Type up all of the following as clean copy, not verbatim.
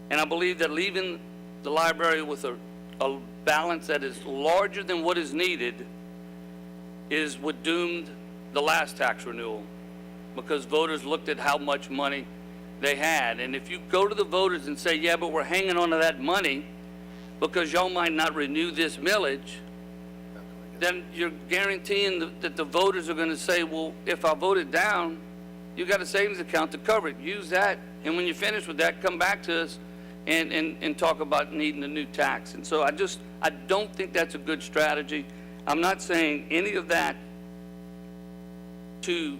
And I believe that leaving the library with a balance that is larger than what is needed is what doomed the last tax renewal, because voters looked at how much money they had. And if you go to the voters and say, yeah, but we're hanging on to that money because y'all might not renew this millage, then you're guaranteeing that the voters are going to say, well, if I vote it down, you got a savings account to cover it. Use that, and when you're finished with that, come back to us and talk about needing a new tax. And so I don't think that's a good strategy. I'm not saying any of that to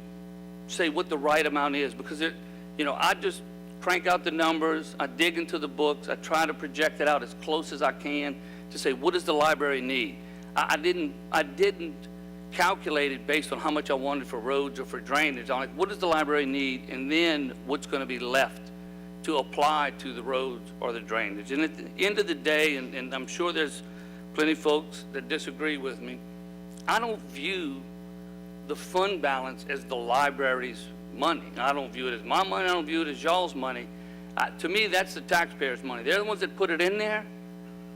say what the right amount is, because I just crank out the numbers, I dig into the books, I try to project it out as close as I can to say, what does the library need? I didn't calculate it based on how much I wanted for roads or for drainage. I'm like, what does the library need, and then what's going to be left to apply to the roads or the drainage. And at the end of the day, and I'm sure there's plenty of folks that disagree with me, I don't view the fund balance as the library's money. I don't view it as my money. I don't view it as y'all's money. To me, that's the taxpayers' money. They're the ones that put it in there,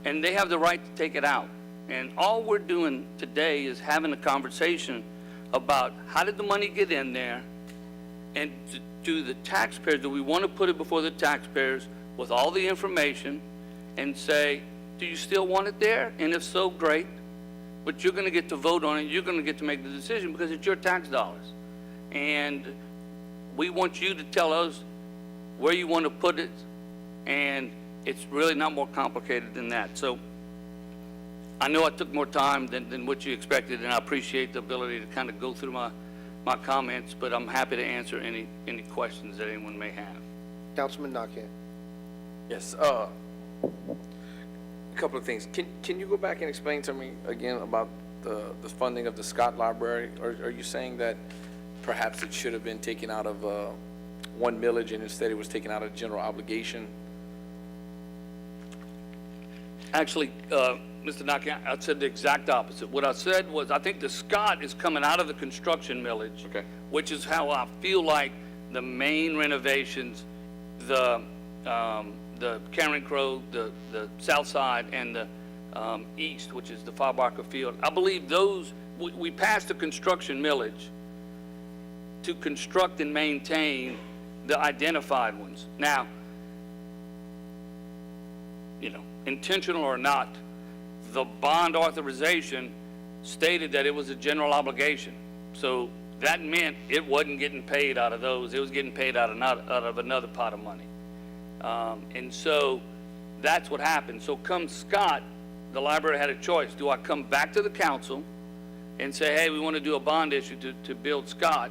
and they have the right to take it out. And all we're doing today is having a conversation about how did the money get in there, and do the taxpayers, do we want to put it before the taxpayers with all the information and say, do you still want it there? And if so, great. But you're going to get to vote on it. You're going to get to make the decision because it's your tax dollars. And we want you to tell us where you want to put it. And it's really not more complicated than that. So I know I took more time than what you expected, and I appreciate the ability to kind of go through my comments, but I'm happy to answer any questions that anyone may have. Councilman Nakaya. Yes, a couple of things. Can you go back and explain to me again about the funding of the Scott Library? Or are you saying that perhaps it should have been taken out of one millage and instead it was taken out of general obligation? Actually, Mr. Nakaya, I said the exact opposite. What I said was I think the Scott is coming out of the construction millage, okay, which is how I feel like the main renovations, the Cameron Crow, the south side, and the east, which is the Firebarker Field. I believe those, we passed the construction millage to construct and maintain the identified ones. Now, intentional or not, the bond authorization stated that it was a general obligation. So that meant it wasn't getting paid out of those. It was getting paid out of another pot of money. And so that's what happened. So come Scott, the library had a choice. Do I come back to the council and say, hey, we want to do a bond issue to build Scott?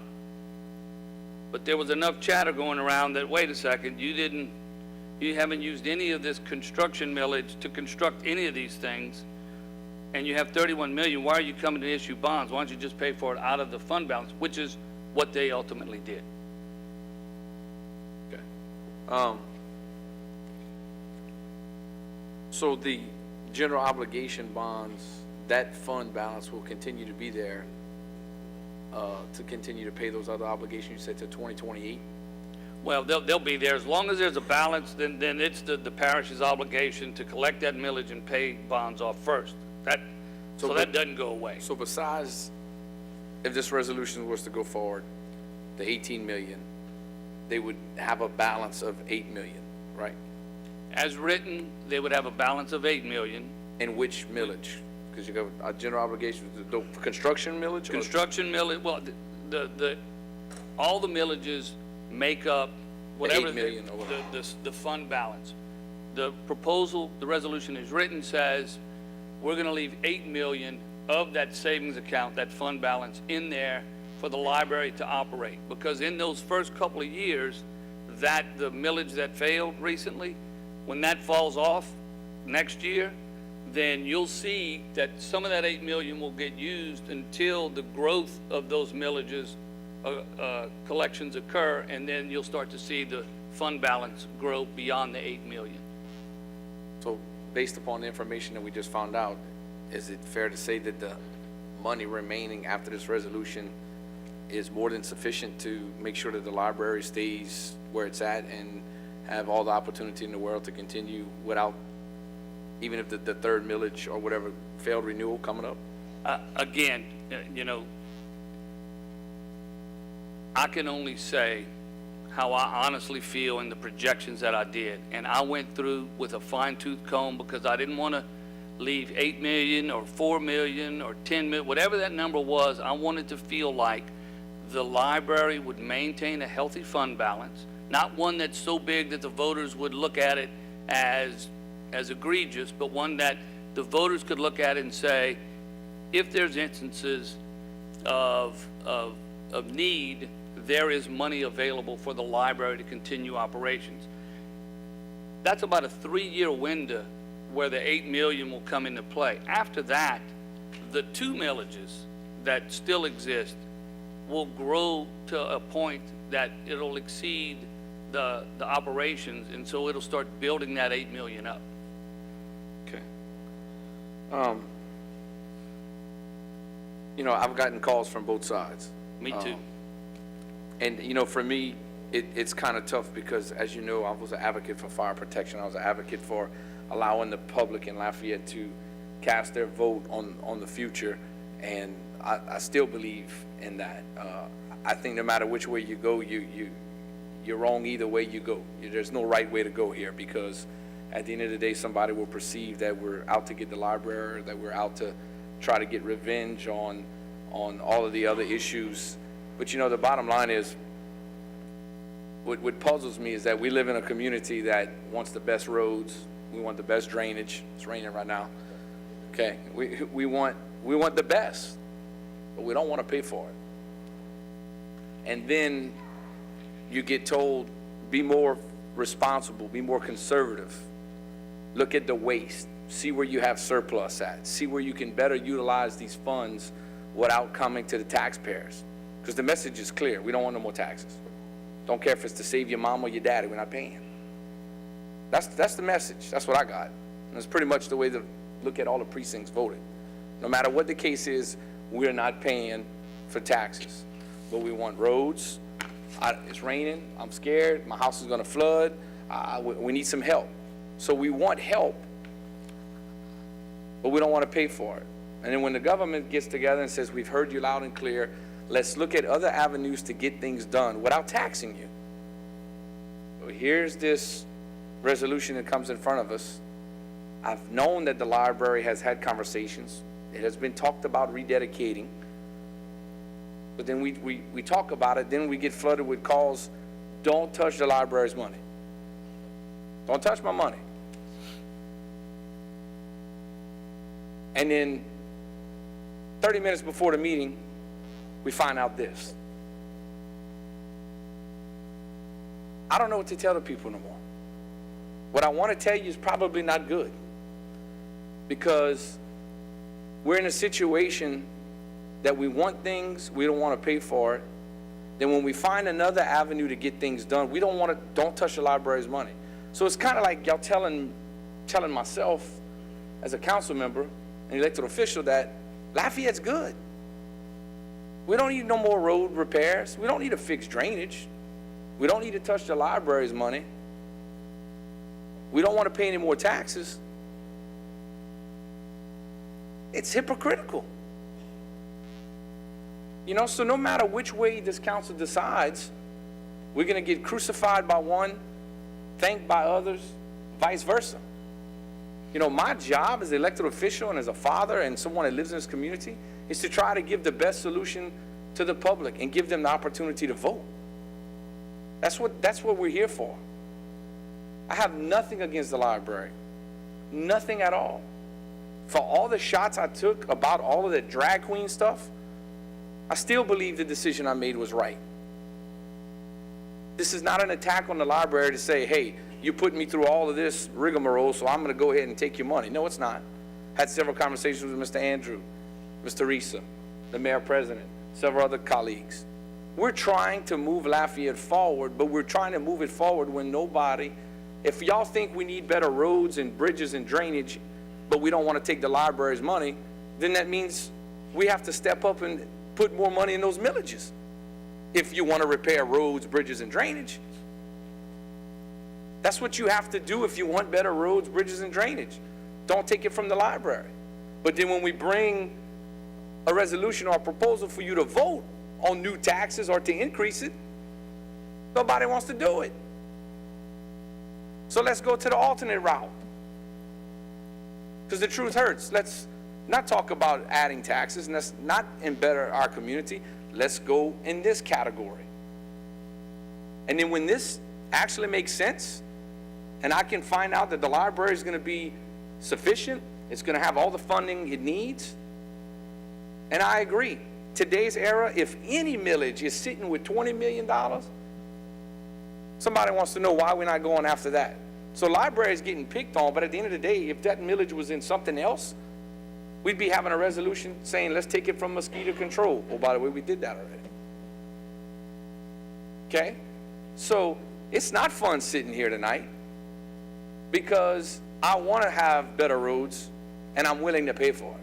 But there was enough chatter going around that, wait a second, you haven't used any of this construction millage to construct any of these things, and you have $31 million. Why are you coming to issue bonds? Why don't you just pay for it out of the fund balance, which is what they ultimately did. Okay. So the general obligation bonds, that fund balance will continue to be there to continue to pay those other obligations you said to 2028? Well, they'll be there as long as there's a balance. Then it's the parish's obligation to collect that millage and pay bonds off first. So that doesn't go away. So besides, if this resolution was to go forward, the 18 million, they would have a balance of 8 million, right? As written, they would have a balance of 8 million. In which millage? Because you got a general obligation, the construction millage? Construction millage. Well, all the millages make up whatever 8 million the fund balance. The proposal, the resolution is written, says we're going to leave 8 million of that savings account, that fund balance, in there for the library to operate. Because in those first couple of years, the millage that failed recently, when that falls off next year, then you'll see that some of that 8 million will get used until the growth of those millages collections occur, and then you'll start to see the fund balance grow beyond the 8 million. So based upon the information that we just found out, is it fair to say that the money remaining after this resolution is more than sufficient to make sure that the library stays where it's at and have all the opportunity in the world to continue without, even if the third millage or whatever failed renewal coming up? Again, you know, I can only say how I honestly feel in the projections that I did. And I went through with a fine-tooth comb because I didn't want to leave 8 million or 4 million or 10 million, whatever that number was. I wanted to feel like the library would maintain a healthy fund balance, not one that's so big that the voters would look at it as egregious, but one that the voters could look at it and say, if there's instances of need, there is money available for the library to continue operations. That's about a 3-year window where the 8 million will come into play. After that, the 2 millages that still exist will grow to a point that it'll exceed the operations, and so it'll start building that 8 million up. Okay. You know, I've gotten calls from both sides. Me too. And, you know, for me, it's kind of tough because, as you know, I was an advocate for fire protection. I was an advocate for allowing the public in Lafayette to cast their vote on the future, and I still believe in that. I think no matter which way you go, you're wrong either way you go. There's no right way to go here, because at the end of the day, somebody will perceive that we're out to get the library, that we're out to try to get revenge on all of the other issues. But, you know, the bottom line is, what puzzles me is that we live in a community that wants the best roads. We want the best drainage. It's raining right now. Okay, we want the best, but we don't want to pay for it. And then you get told, be more responsible, be more conservative. Look at the waste. See where you have surplus at. See where you can better utilize these funds without coming to the taxpayers. Because the message is clear. We don't want no more taxes. Don't care if it's to save your mom or your daddy. We're not paying. That's the message. That's what I got. And that's pretty much the way to look at all the precincts voted. No matter what the case is, we're not paying for taxes. But we want roads. It's raining. I'm scared. My house is going to flood. We need some help. So we want help, but we don't want to pay for it. And then when the government gets together and says, we've heard you loud and clear, let's look at other avenues to get things done without taxing you. So here's this resolution that comes in front of us. I've known that the library has had conversations. It has been talked about rededicating. But then we talk about it, then we get flooded with calls, don't touch the library's money. Don't touch my money. And then 30 minutes before the meeting, we find out this. I don't know what to tell the people no more. What I want to tell you is probably not good, because we're in a situation that we want things, we don't want to pay for it. Then when we find another avenue to get things done, we don't touch the library's money. So it's kind of like y'all telling myself as a council member, an elected official, that Lafayette's good. We don't need no more road repairs. We don't need to fix drainage. We don't need to touch the library's money. We don't want to pay any more taxes. It's hypocritical. You know, so no matter which way this council decides, we're going to get crucified by one, thanked by others, vice versa. You know, my job as an elected official and as a father and someone that lives in this community is to try to give the best solution to the public and give them the opportunity to vote. That's what we're here for. I have nothing against the library. Nothing at all. For all the shots I took about all of the drag queen stuff, I still believe the decision I made was right. This is not an attack on the library to say, hey, you put me through all of this rigmarole, so I'm going to go ahead and take your money. No, it's not. Had several conversations with Mr. Andrew, Ms. Teresa, the mayor president, several other colleagues. We're trying to move Lafayette forward, but we're trying to move it forward when nobody, if y'all think we need better roads and bridges and drainage, but we don't want to take the library's money, then that means we have to step up and put more money in those millages if you want to repair roads, bridges, and drainage. That's what you have to do if you want better roads, bridges, and drainage. Don't take it from the library. But then when we bring a resolution or a proposal for you to vote on new taxes or to increase it, nobody wants to do it. So let's go to the alternate route. Because the truth hurts. Let's not talk about adding taxes, and let's not embetter our community. Let's go in this category. And then when this actually makes sense, and I can find out that the library is going to be sufficient, it's going to have all the funding it needs, and I agree. Today's era, if any millage is sitting with $20 million, somebody wants to know why we're not going after that. So library is getting picked on, but at the end of the day, if that millage was in something else, we'd be having a resolution saying, let's take it from mosquito control. Oh, by the way, we did that already. Okay? So it's not fun sitting here tonight because I want to have better roads and I'm willing to pay for it.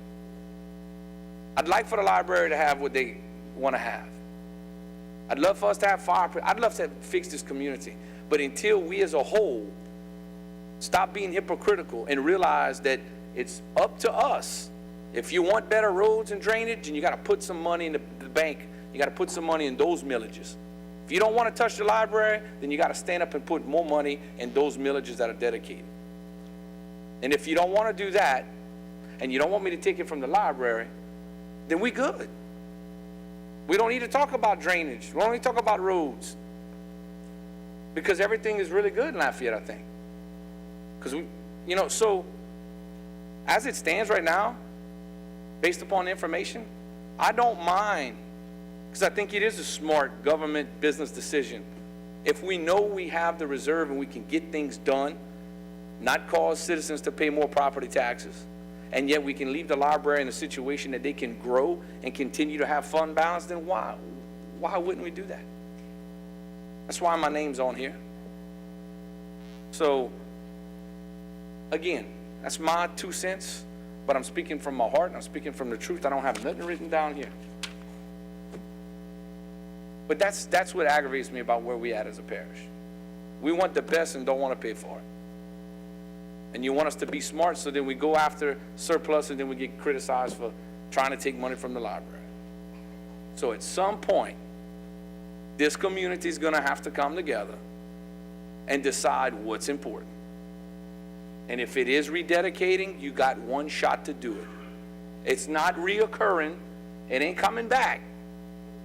I'd like for the library to have what they want to have. I'd love for us to have fire. I'd love to fix this community. But until we as a whole stop being hypocritical and realize that it's up to us. If you want better roads and drainage, and you got to put some money in the bank, you got to put some money in those millages. If you don't want to touch the library, then you got to stand up and put more money in those millages that are dedicated. And if you don't want to do that, and you don't want me to take it from the library, then we good. We don't need to talk about drainage. We don't need to talk about roads. Because everything is really good in Lafayette, I think. Because we, so as it stands right now, based upon the information, I don't mind, because I think it is a smart government business decision. If we know we have the reserve and we can get things done, not cause citizens to pay more property taxes, and yet we can leave the library in a situation that they can grow and continue to have fund balance, then why wouldn't we do that? That's why my name's on here. So, again, that's my 2 cents, but I'm speaking from my heart and I'm speaking from the truth. I don't have nothing written down here. But that's what aggravates me about where we at as a parish. We want the best and don't want to pay for it. And you want us to be smart, so then we go after surplus and then we get criticized for trying to take money from the library. So at some point, this community is going to have to come together and decide what's important. And if it is rededicating, you got one shot to do it. It's not reoccurring. It ain't coming back.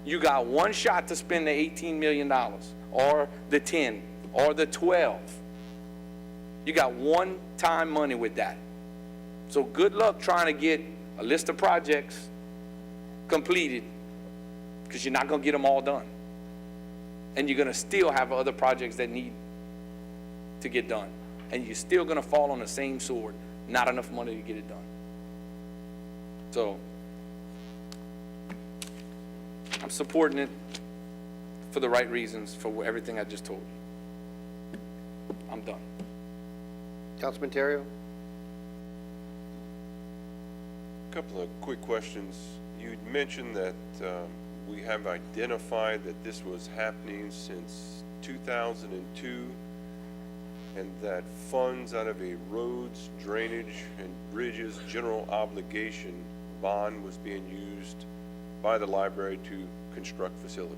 You got one shot to spend the $18 million or the 10 or the 12. You got one-time money with that. So good luck trying to get a list of projects completed, because you're not going to get them all done. And you're going to still have other projects that need to get done. And you're still going to fall on the same sword, not enough money to get it done. So I'm supporting it for the right reasons, for everything I just told you. I'm done. Councilman Terrio? A couple of quick questions. You mentioned that we have identified that this was happening since 2002, and that funds out of a roads, drainage, and bridges general obligation bond was being used by the library to construct facilities.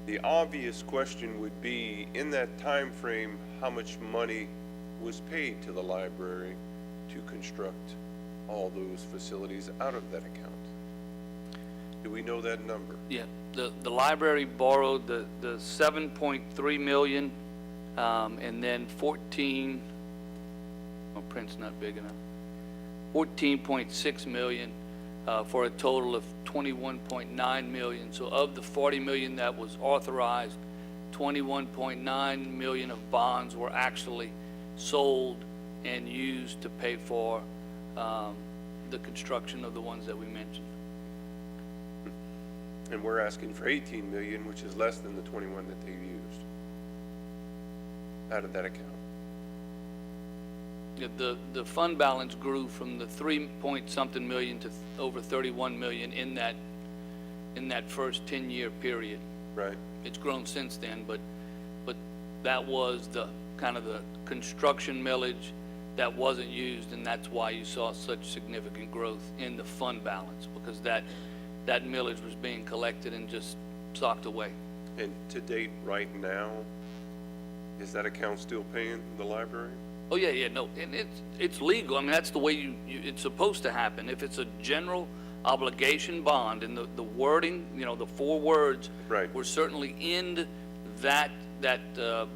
The obvious question would be, in that time frame, how much money was paid to the library to construct all those facilities out of that account? Do we know that number? Yeah, the library borrowed the 7.3 million, and then 14, my print's not big enough, 14.6 million, for a total of 21.9 million. So of the 40 million that was authorized, 21.9 million of bonds were actually sold and used to pay for the construction of the ones that we mentioned. And we're asking for 18 million, which is less than the 21 that they used out of that account. Yeah, the fund balance grew from the 3-point-something million to over 31 million in that first 10-year period. Right. It's grown since then, but that was the kind of the construction millage that wasn't used, and that's why you saw such significant growth in the fund balance, because that millage was being collected and just socked away. And to date, right now, is that account still paying the library? Oh, yeah, no, and it's legal. I mean, that's the way it's supposed to happen. If it's a general obligation bond, and the wording, the 4 words Right. were certainly in that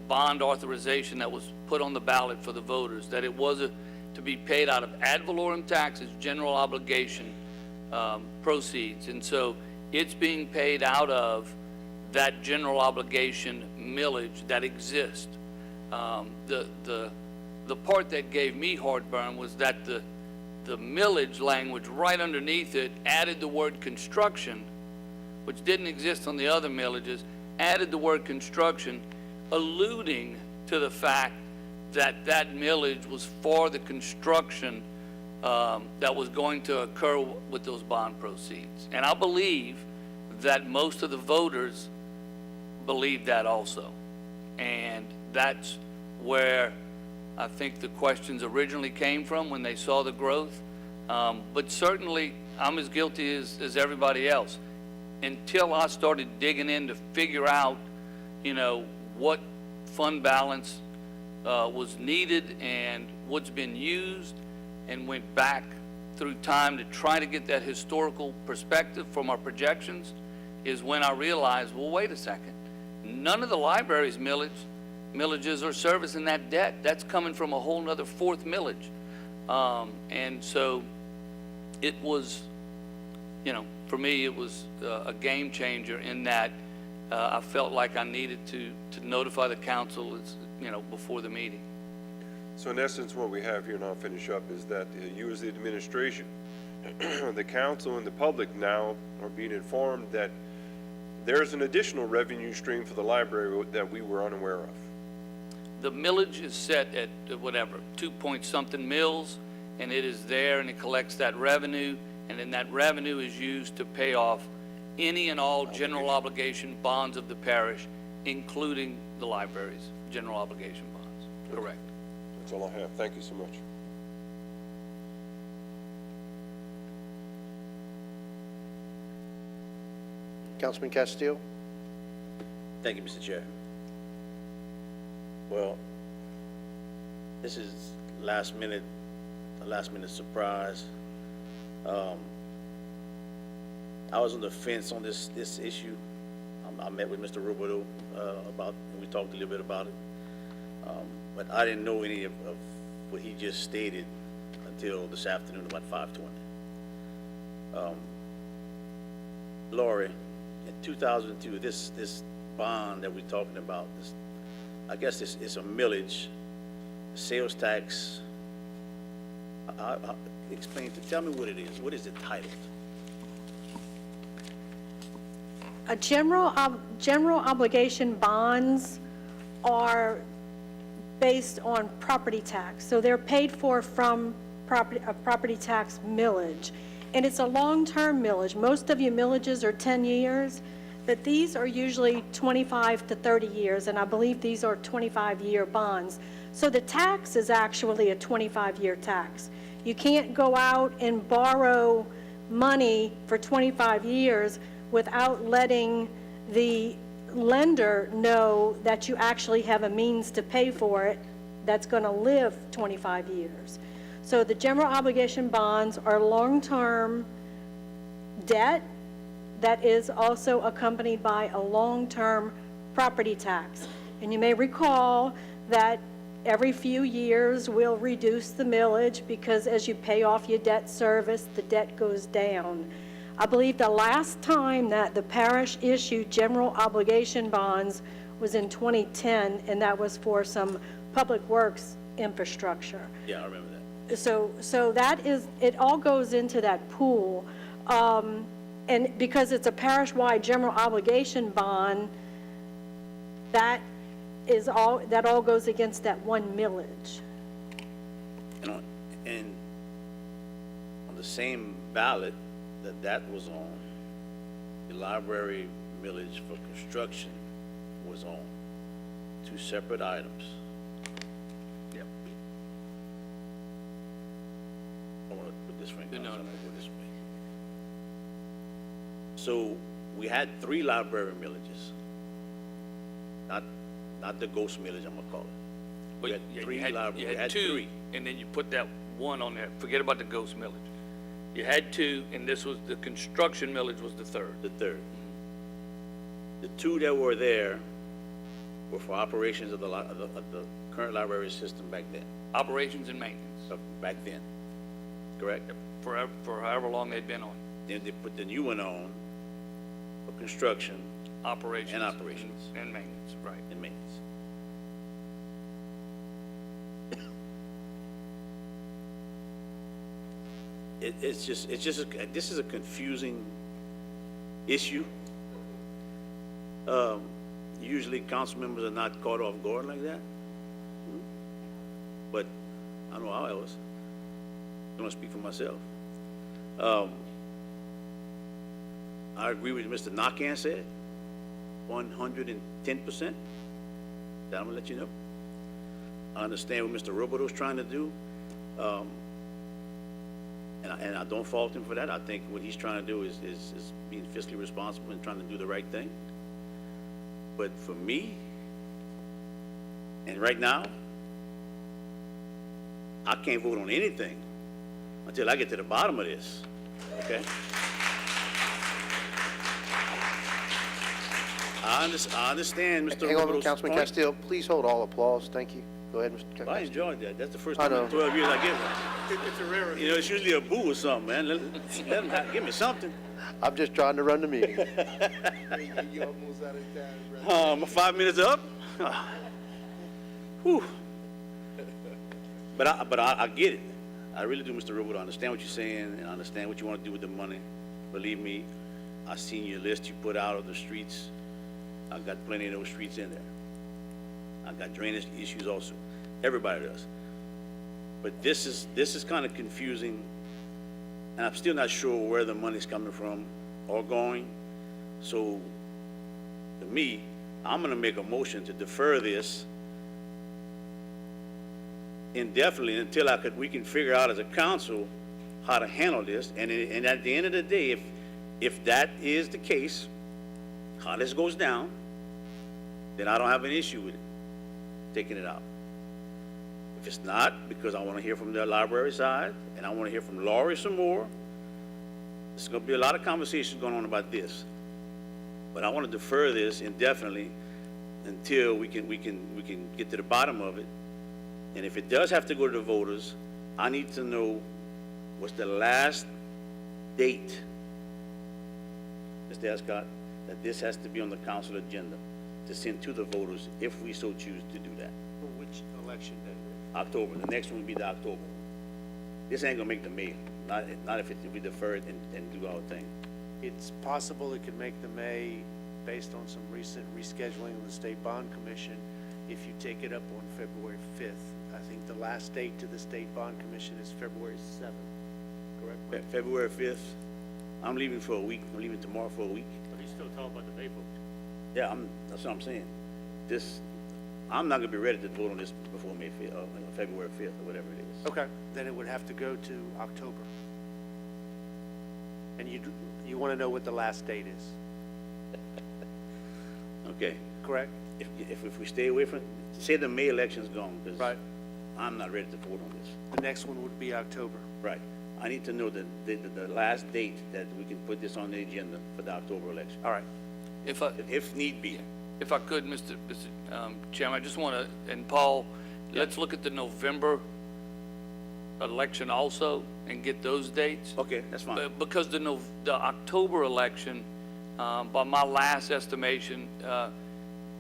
bond authorization that was put on the ballot for the voters, that it was to be paid out of ad valorem taxes, general obligation proceeds. And so it's being paid out of that general obligation millage that exists. The part that gave me heartburn was that the millage language right underneath it added the word construction, which didn't exist on the other millages, added the word construction, alluding to the fact that that millage was for the construction that was going to occur with those bond proceeds. And I believe that most of the voters believe that also. And that's where I think the questions originally came from when they saw the growth. But certainly, I'm as guilty as everybody else. Until I started digging in to figure out, what fund balance was needed and what's been used, and went back through time to try to get that historical perspective from our projections, is when I realized, well, wait a second. None of the library's millages are servicing that debt. That's coming from a whole nother 4th millage. And so it was, for me, it was a game changer in that I felt like I needed to notify the council, before the meeting. So in essence, what we have here, and I'll finish up, is that you as the administration, the council and the public now are being informed that there's an additional revenue stream for the library that we were unaware of. The millage is set at whatever, 2-point-something mils, and it is there, and it collects that revenue, and then that revenue is used to pay off any and all general obligation bonds of the parish, including the library's general obligation bonds. Correct. That's all I have. Thank you so much. Councilman Castillo? Thank you, Mr. Chair. Well, this is a last minute surprise. I was on the fence on this issue. I met with Mr. Roboto and we talked a little bit about it. But I didn't know any of what he just stated until this afternoon about 5:20. Lori, in 2002, this bond that we're talking about, I guess it's a millage, sales tax. Tell me what it is. What is it titled? A general obligation bonds are based on property tax. So they're paid for from property tax millage. And it's a long-term millage. Most of your millages are 10 years, but these are usually 25 to 30 years, and I believe these are 25-year bonds. So the tax is actually a 25-year tax. You can't go out and borrow money for 25 years without letting the lender know that you actually have a means to pay for it that's going to live 25 years. So the general obligation bonds are long-term debt that is also accompanied by a long-term property tax. And you may recall that every few years we'll reduce the millage because as you pay off your debt service, the debt goes down. I believe the last time that the parish issued general obligation bonds was in 2010, and that was for some public works infrastructure. Yeah, I remember that. So that is, it all goes into that pool. And because it's a parish-wide general obligation bond, that all goes against that 1 millage. And on the same ballot that was on, the library millage for construction was on. two separate items. Yep. I want to put this way. No, no. I'm gonna go this way. So we had 3 library millages. Not the ghost millage, I'm gonna call it. But We had yeah, 3 you library, had two, 3. and then you put that one on there. Forget about the ghost millage. You had 2, and this was, the construction millage was the third. The 3rd. The 2 that were there were for operations of the current library system back then, Operations and maintenance, back then, correct? for however long they'd been on. Then they put the new one on for construction Operations. And operations. And maintenance, right. and maintenance. It's just, this is a confusing issue. Usually council members are not caught off guard like that. But I know I was. I don't speak for myself. I agree with Mr. Nakan said, 110%. That I'm gonna let you know. I understand what Mr. Roboto's trying to do. And I don't fault him for that. I think what he's trying to do is being fiscally responsible and trying to do the right thing. But for me, and right now, I can't vote on anything until I get to the bottom of this, okay? I understand Mr. Hang on, Roboto's Councilman point. Castillo, please hold all applause. Thank you. Go ahead, Mr. I Castillo. enjoyed that. That's the first I time know. in 12 years I get one. It's a rarity. You know, it's usually a boo or something, man. Let them give me something. I'm just trying to run the meeting. My 5 minutes up. Whew. But I get it. I really do, Mr. Roboto. I understand what you're saying, and I understand what you want to do with the money. Believe me, I seen your list you put out of the streets. I got plenty of those streets in there. I got drainage issues also. Everybody does. But this is kind of confusing, and I'm still not sure where the money's coming from or going. So, to me, I'm gonna make a motion to defer this indefinitely until we can figure out as a council how to handle this. And at the end of the day, if that is the case, how this goes down, then I don't have an issue with it, taking it out. If it's not, because I want to hear from the library side, and I want to hear from Laurie some more, there's going to be a lot of conversations going on about this. But I want to defer this indefinitely until we can get to the bottom of it. And if it does have to go to the voters, I need to know what's the last date, Mr. Escott, that this has to be on the council agenda to send to the voters if we so choose to do that. For which election day? October, the next one will be the October. This ain't gonna make the May, not if we defer it and do our thing. It's possible it could make the May based on some recent rescheduling of the State Bond Commission if you take it up on February 5th. I think the last date to the State Bond Commission is February 7th, correct? February 5th, I'm leaving for a week. I'm leaving tomorrow for a week. But he's still talking about the May vote. Yeah, that's what I'm saying. I'm not gonna be ready to vote on this before May 5th, February 5th, or whatever it is. Okay, then it would have to go to October. And you want to know what the last date is, Okay, correct? if we stay away from, say the May election's gone, because Right. I'm not ready to vote on this. The next one would be October. Right. I need to know the last date that we can put this on the agenda for the October election, All right. if need be. If I could, Mr. Chairman, I just want to, and Paul, let's look at the November election also and get those dates. Okay, that's fine. Because the October election, by my last estimation,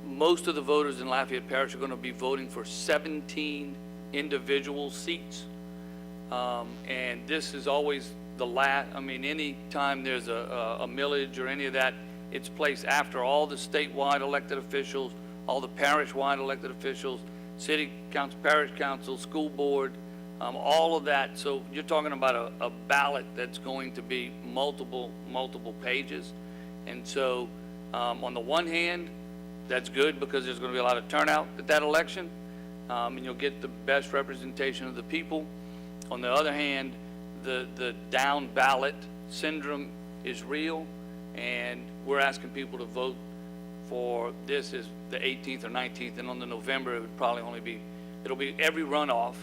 most of the voters in Lafayette Parish are going to be voting for 17 individual seats. And this is always the last, I mean, any time there's a millage or any of that, it's placed after all the statewide elected officials, all the parish-wide elected officials, city council, parish council, school board, all of that. So you're talking about a ballot that's going to be multiple pages. And so, on the one hand, That's good because there's going to be a lot of turnout at that election, and you'll get the best representation of the people. On the other hand, the down ballot syndrome is real, and we're asking people to vote for this is the 18th or 19th, and on the November, it would probably only be, it'll be every runoff,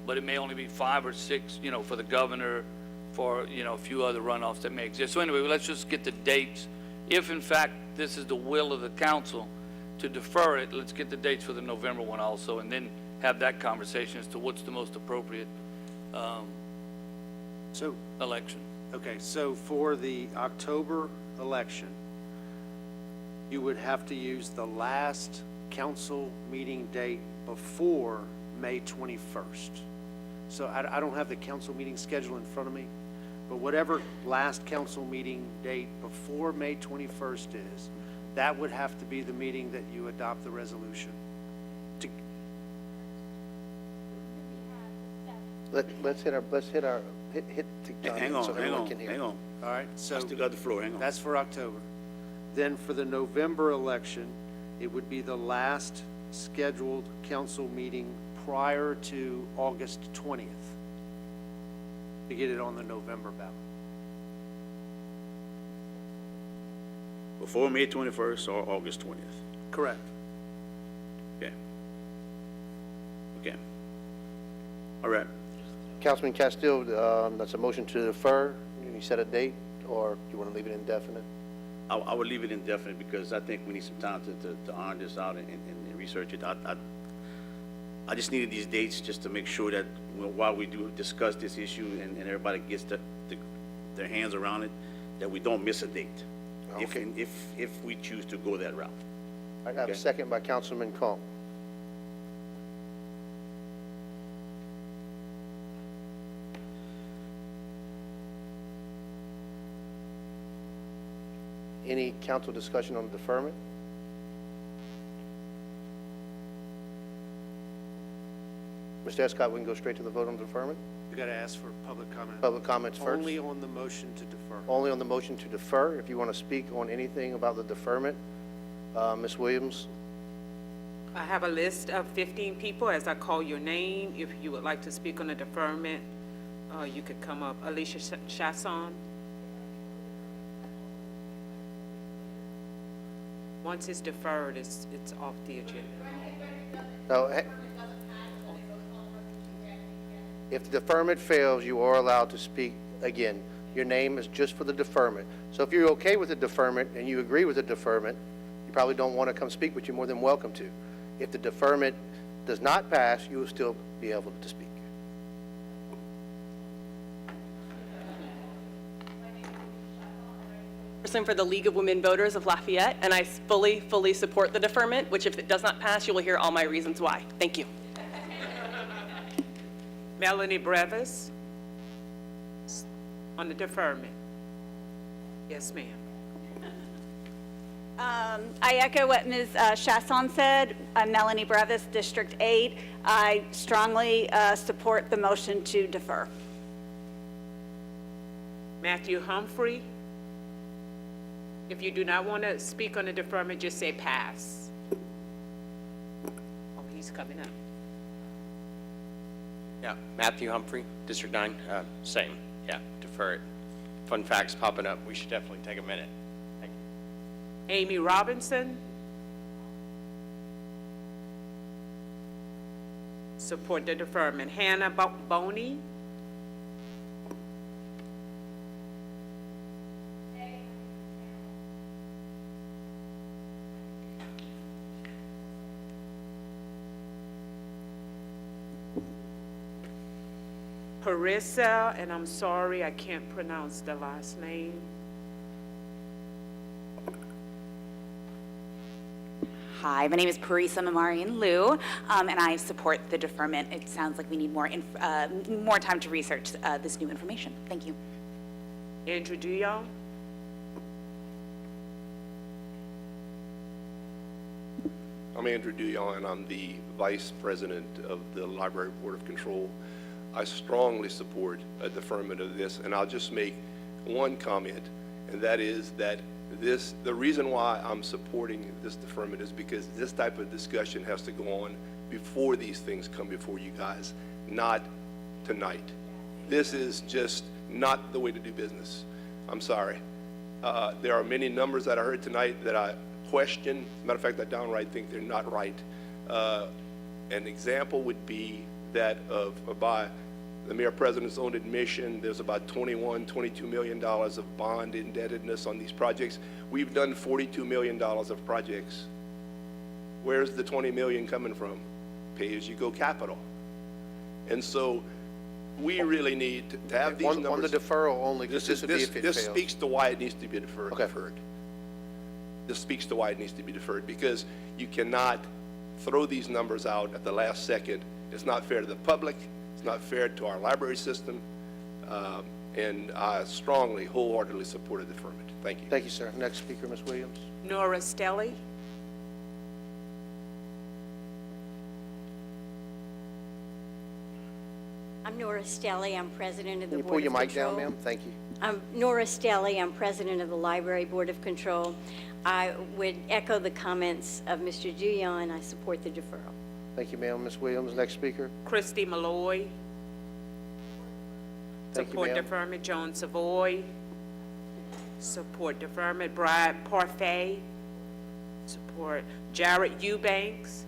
but it may only be 5 or 6, you know, for the governor, for, you know, a few other runoffs that may exist. So anyway, let's just get the dates. If in fact this is the will of the council to defer it, let's get the dates for the November one also, and then have that conversation as to what's the most appropriate So, election. okay, so for the October election, you would have to use the last council meeting date before May 21st. So I don't have the council meeting schedule in front of me, but whatever last council meeting date before May 21st is, that would have to be the meeting that you adopt the resolution. To- Let's hit John Hang on, so hang everyone on, can hear. hang on. All right, so. I still got the floor, hang on. That's for October. Then for the November election, it would be the last scheduled council meeting prior to August 20th to get it on the November ballot. Before May 21st or August 20th? Correct. Okay. Okay. All right. Councilman Castillo, that's a motion to defer. You set a date, or do you want to leave it indefinite? I would leave it indefinite because I think we need some time to iron this out and research it. I just needed these dates just to make sure that while we do discuss this issue and everybody gets their hands around it, that we don't miss a date. Okay. If we choose to go that route. I have a Okay. second by Councilman Kong. Any council discussion on the deferment? Mr. Escott, we can go straight to the vote on the deferment? You got to ask for public comment. Public comments first? Only on the motion to defer. Only on the motion to defer. If you want to speak on anything about the deferment, Ms. Williams? I have a list of 15 people. As I call your name, if you would like to speak on the deferment, you could come up. Alicia Chasson. Once it's deferred, it's off the agenda. No, if the deferment fails, you are allowed to speak again. Your name is just for the deferment. So if you're okay with the deferment and you agree with the deferment, you probably don't want to come speak, but you're more than welcome to. If the deferment does not pass, you will still be able to speak. Person for the League of Women Voters of Lafayette, and I fully support the deferment, which if it does not pass, you will hear all my reasons why. Thank you. Melanie Brevis on the deferment. Yes, ma'am. I echo what Ms. Chasson said. I'm Melanie Brevis, District 8. I strongly support the motion to defer. Matthew Humphrey. If you do not want to speak on the deferment, just say pass. Oh, he's coming up. Yeah, Matthew Humphrey, District 9, same, yeah, defer it. Fun facts popping up, we should definitely take a minute. Thank you. Amy Robinson. Support the deferment. Hannah Boney. Parissa, and I'm sorry, I can't pronounce the last name. Hi, my name is Parisa Mamarian Liu, and I support the deferment. It sounds like we need more time to research this new information. Thank you. Andrew Duyon. I'm Andrew Duyon, and I'm the Vice President of the Library Board of Control. I strongly support a deferment of this, and I'll just make one comment, and that is that The reason why I'm supporting this deferment is because this type of discussion has to go on before these things come before you guys, not tonight. This is just not the way to do business. I'm sorry. There are many numbers that I heard tonight that I question. Matter of fact, I downright think they're not right. An example would be that by the Mayor President's own admission, there's about $22 million of bond indebtedness on these projects. We've done $42 million of projects. Where's the 20 million coming from? Pay-as-you-go capital. And so we really need to have these numbers. On the deferral only, because this would be if it fails. This speaks to why it needs to be deferred. Okay. This speaks to why it needs to be deferred, because you cannot throw these numbers out at the last second. It's not fair to the public. It's not fair to our library system. And I strongly, wholeheartedly support a deferment. Thank you. Thank you, sir. Next speaker, Ms. Williams. Nora Stelly. I'm Nora Stelly. I'm president of the Can you Board pull of your mic Control. down, ma'am? Thank you. I'm Nora Stelly. I'm president of the Library Board of Control. I would echo the comments of Mr. Julian. I support the deferral. Thank you, ma'am. Ms. Williams, next speaker. Christy Malloy. Thank you, Support ma'am. deferment. Joan Savoy. Support deferment. Brad Parfait. Support Jared Eubanks.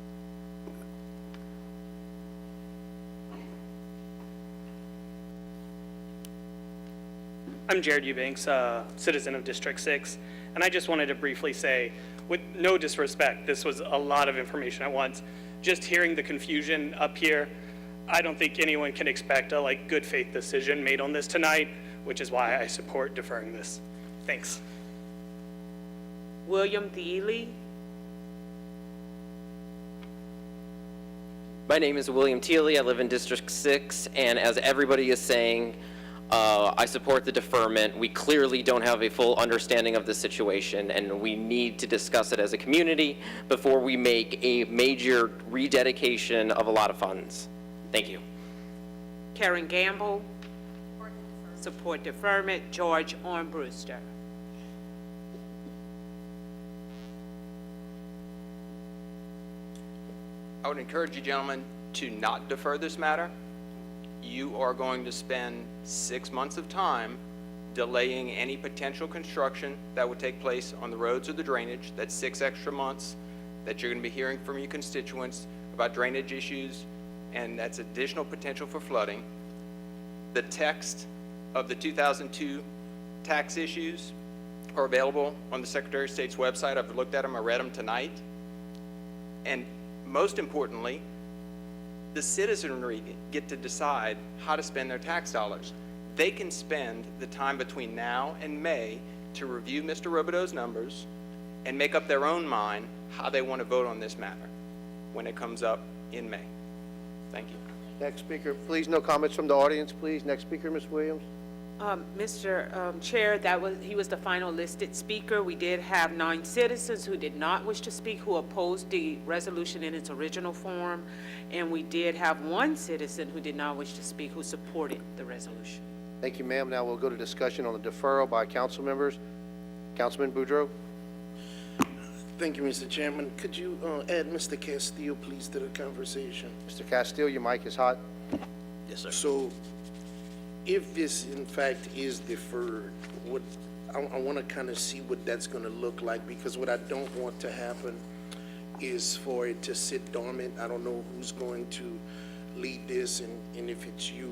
I'm Jared Eubanks, citizen of District 6, and I just wanted to briefly say, with no disrespect, this was a lot of information at once. Just hearing the confusion up here, I don't think anyone can expect a good faith decision made on this tonight, which is why I support deferring this. Thanks. William Thiele. My name is William Thiele. I live in District 6, and as everybody is saying, I support the deferment. We clearly don't have a full understanding of the situation, and we need to discuss it as a community before we make a major rededication of a lot of funds. Thank you. Karen Gamble. Support deferment. George Armbruster. I would encourage you gentlemen to not defer this matter. You are going to spend 6 months of time delaying any potential construction that would take place on the roads or the drainage. That's 6 extra months that you're going to be hearing from your constituents about drainage issues, and that's additional potential for flooding. The text of the 2002 tax issues are available on the Secretary of State's website. I've looked at them, I read them tonight. And most importantly, the citizenry get to decide how to spend their tax dollars. They can spend the time between now and May to review Mr. Robideau's numbers and make up their own mind how they want to vote on this matter when it comes up in May. Thank you. Next speaker, please. No comments from the audience, please. Next speaker, Ms. Williams. Mr. Chair, he was the final listed speaker. We did have 9 citizens who did not wish to speak, who opposed the resolution in its original form, and we did have 1 citizen who did not wish to speak, who supported the resolution. Thank you, ma'am. Now we'll go to discussion on the deferral by council members. Councilman Boudreaux. Thank you, Mr. Chairman. Could you add Mr. Castillo, please, to the conversation? Mr. Castillo, your mic is hot. Yes, sir. So, if this in fact is deferred, I want to kind of see what that's going to look like, because what I don't want to happen is for it to sit dormant. I don't know who's going to lead this, and if it's you,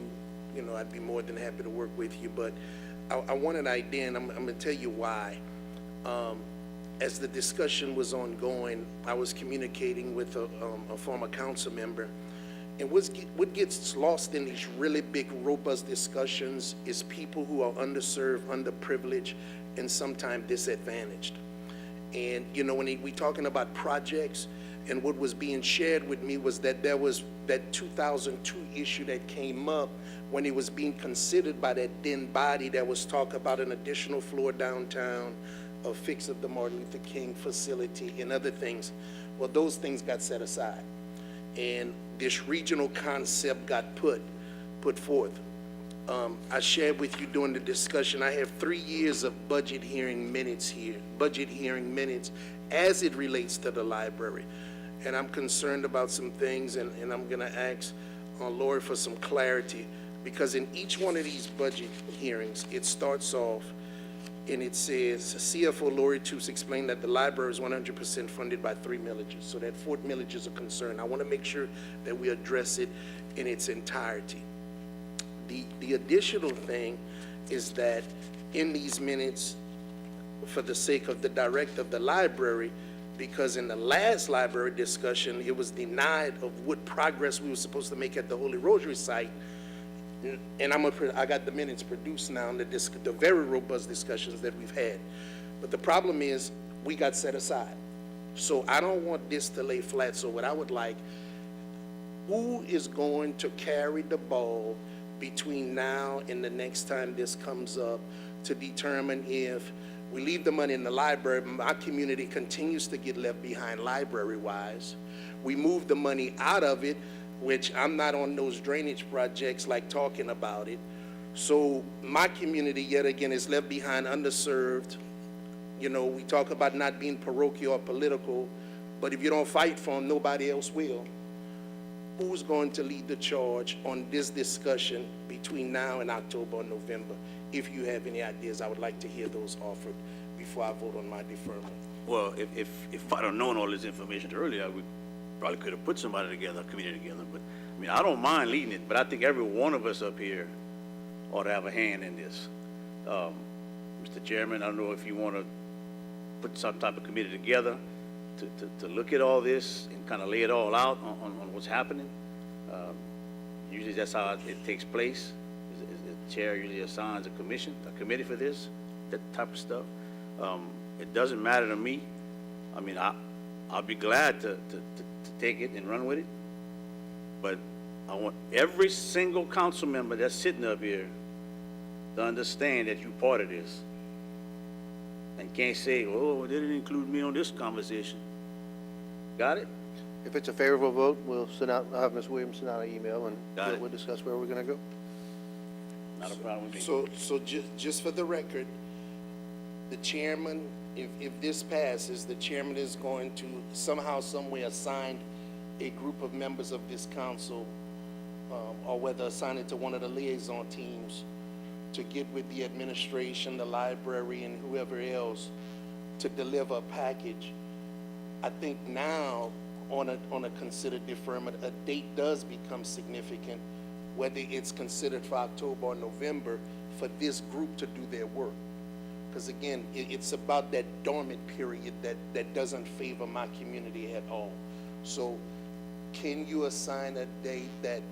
I'd be more than happy to work with you. But I want an idea, and I'm going to tell you why. As the discussion was ongoing, I was communicating with a former council member. And what gets lost in these really big, robust discussions is people who are underserved, underprivileged, and sometimes disadvantaged. And, when we talking about projects, and what was being shared with me was that there was that 2002 issue that came up when it was being considered by that then body that was talk about an additional floor downtown, a fix of the Martin Luther King facility, and other things. Well, those things got set aside. And this regional concept got put forth. I shared with you during the discussion, I have 3 years of budget hearing minutes here, as it relates to the library. And I'm concerned about some things, and I'm gonna ask Lori for some clarity, because in each one of these budget hearings, it starts off and it says, CFO Lori Toos explained that the library is 100% funded by 3 millages, so that 4 millages are concerned. I want to make sure that we address it in its entirety. The additional thing is that in these minutes, for the sake of the director of the library, because in the last library discussion, it was denied of what progress we were supposed to make at the Holy Rosary site. And I got the minutes produced now, and the very robust discussions that we've had. But the problem is, we got set aside. So I don't want this to lay flat. So what I would like, who is going to carry the ball between now and the next time this comes up to determine if we leave the money in the library, my community continues to get left behind library-wise. We move the money out of it, which I'm not on those drainage projects like talking about it. So my community, yet again, is left behind, underserved. You know, we talk about not being parochial or political, but if you don't fight for them, nobody else will. Who's going to lead the charge on this discussion between now and October or November? If you have any ideas, I would like to hear those offered before I vote on my deferment. Well, if I'd have known all this information earlier, we probably could have put somebody together, a committee together. But I mean, I don't mind leading it, but I think every one of us up here ought to have a hand in this. Mr. Chairman, I don't know if you want to put some type of committee together to look at all this and kind of lay it all out on what's happening. Usually that's how it takes place. The chair usually assigns a committee for this, that type of stuff. It doesn't matter to me. I mean, I'll be glad to take it and run with it, but I want every single council member that's sitting up here to understand that you're part of this. And can't say, oh, they didn't include me on this conversation. Got it? If it's a favorable vote, we'll send out, I'll have Ms. Williams send out an email, and we'll discuss where we're going to go. Not a problem with me. So just for the record, the chairman, if this passes, the chairman is going to somehow, some way assign a group of members of this council, or whether assign it to one of the liaison teams, to get with the administration, the library, and whoever else to deliver a package. I think now, on a considered deferment, a date does become significant, whether it's considered for October or November, for this group to do their work. Because again, it's about that dormant period that doesn't favor my community at all. So can you assign a date that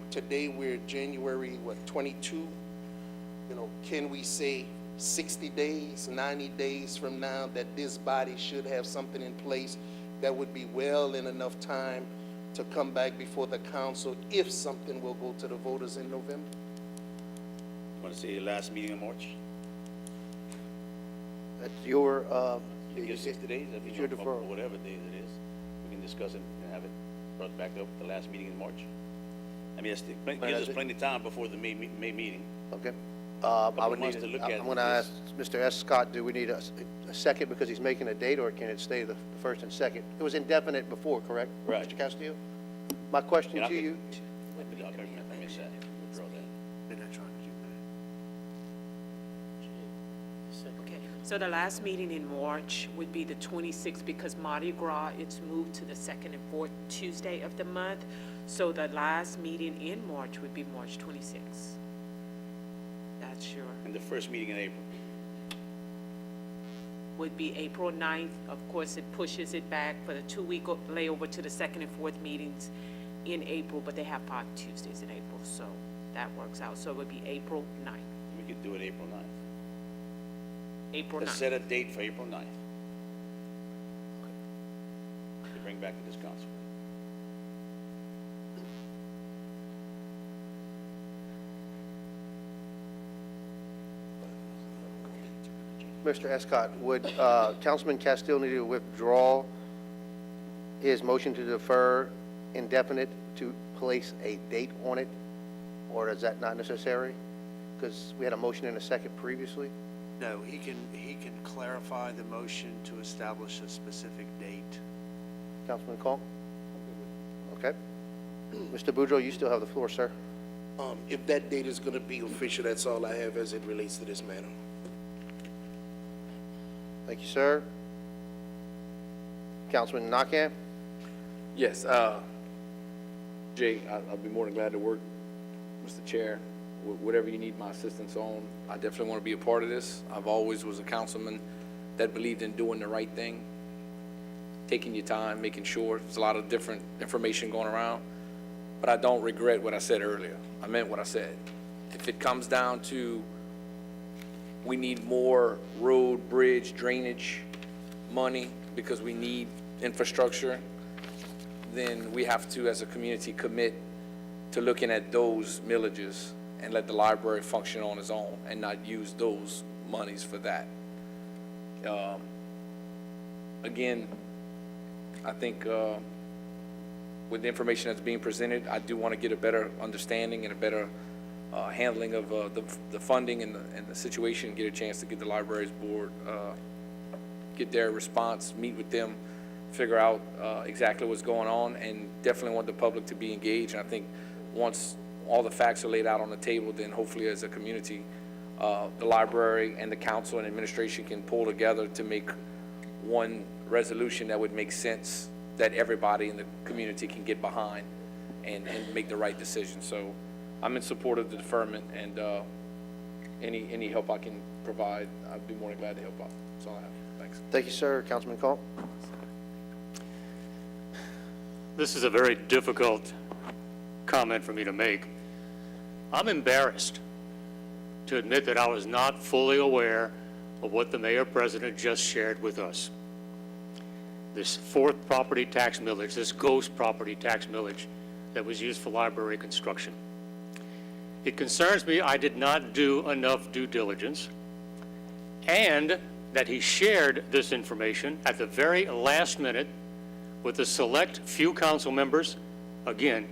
today we're January, 22? You know, can we say 60 days, 90 days from now that this body should have something in place that would be well in enough time to come back before the council if something will go to the voters in November? Want to say your last meeting in March? That's your, You get 60 days? it's your deferral. Whatever days it is, we can discuss it and have it brought back up at the last meeting in March. I mean, it gives us plenty of time before the May meeting. Okay. I would months need, to look at I'm going to ask Mr. S. Scott, do we need a second because he's making a date, or can it stay the first and second? It was indefinite before, correct? Right. Mr. Castillo? My question Yeah, to you, I miss that. Withdraw that. They're not trying to do that. Okay, so the last meeting in March would be the 26th, because Mardi Gras, it's moved to the second and fourth Tuesday of the month. So the last meeting in March would be March 26th. That's sure. And the first meeting in April. Would be April 9th. Of course, it pushes it back for the 2-week layover to the second and fourth meetings in April, but they have 5 Tuesdays in April, so that works out. So it would be April 9th. We could do it April 9th. April Let's 9th. set a date for April 9th. To bring back to this council. Mr. Escott, would Councilman Castillo need to withdraw his motion to defer indefinite to place a date on it? or is that not necessary? Because we had a motion and a second previously. No, he can clarify the motion to establish a specific date. Councilman Call? Okay. Mr. Boudreaux, you still have the floor, sir. If that date is gonna be official, that's all I have as it relates to this matter. Thank you, sir. Councilman Nakam? Yes, Jay, I'll be more than glad to work, Mr. Chair, whatever you need my assistance on. I definitely want to be a part of this. I've always was a councilman that believed in doing the right thing, taking your time, making sure. There's a lot of different information going around, but I don't regret what I said earlier. I meant what I said. If it comes down to we need more road, bridge, drainage money because we need infrastructure, then we have to, as a community, commit to looking at those millages and let the library function on its own and not use those monies for that. Again, I think with the information that's being presented, I do want to get a better understanding and a better handling of the funding and the situation, get a chance to get the libraries board, get their response, meet with them, figure out exactly what's going on, and definitely want the public to be engaged. And I think once all the facts are laid out on the table, then hopefully as a community, the library and the council and administration can pull together to make one resolution that would make sense, that everybody in the community can get behind and make the right decision. So I'm in support of the deferment, and any help I can provide, I'd be more than glad to help out. That's all I have. Thanks. Thank you, sir. Councilman Call? This is a very difficult comment for me to make. I'm embarrassed to admit that I was not fully aware of what the mayor-president just shared with us. This fourth property tax millage, this ghost property tax millage that was used for library construction. It concerns me I did not do enough due diligence, and that he shared this information at the very last minute with a select few council members, again,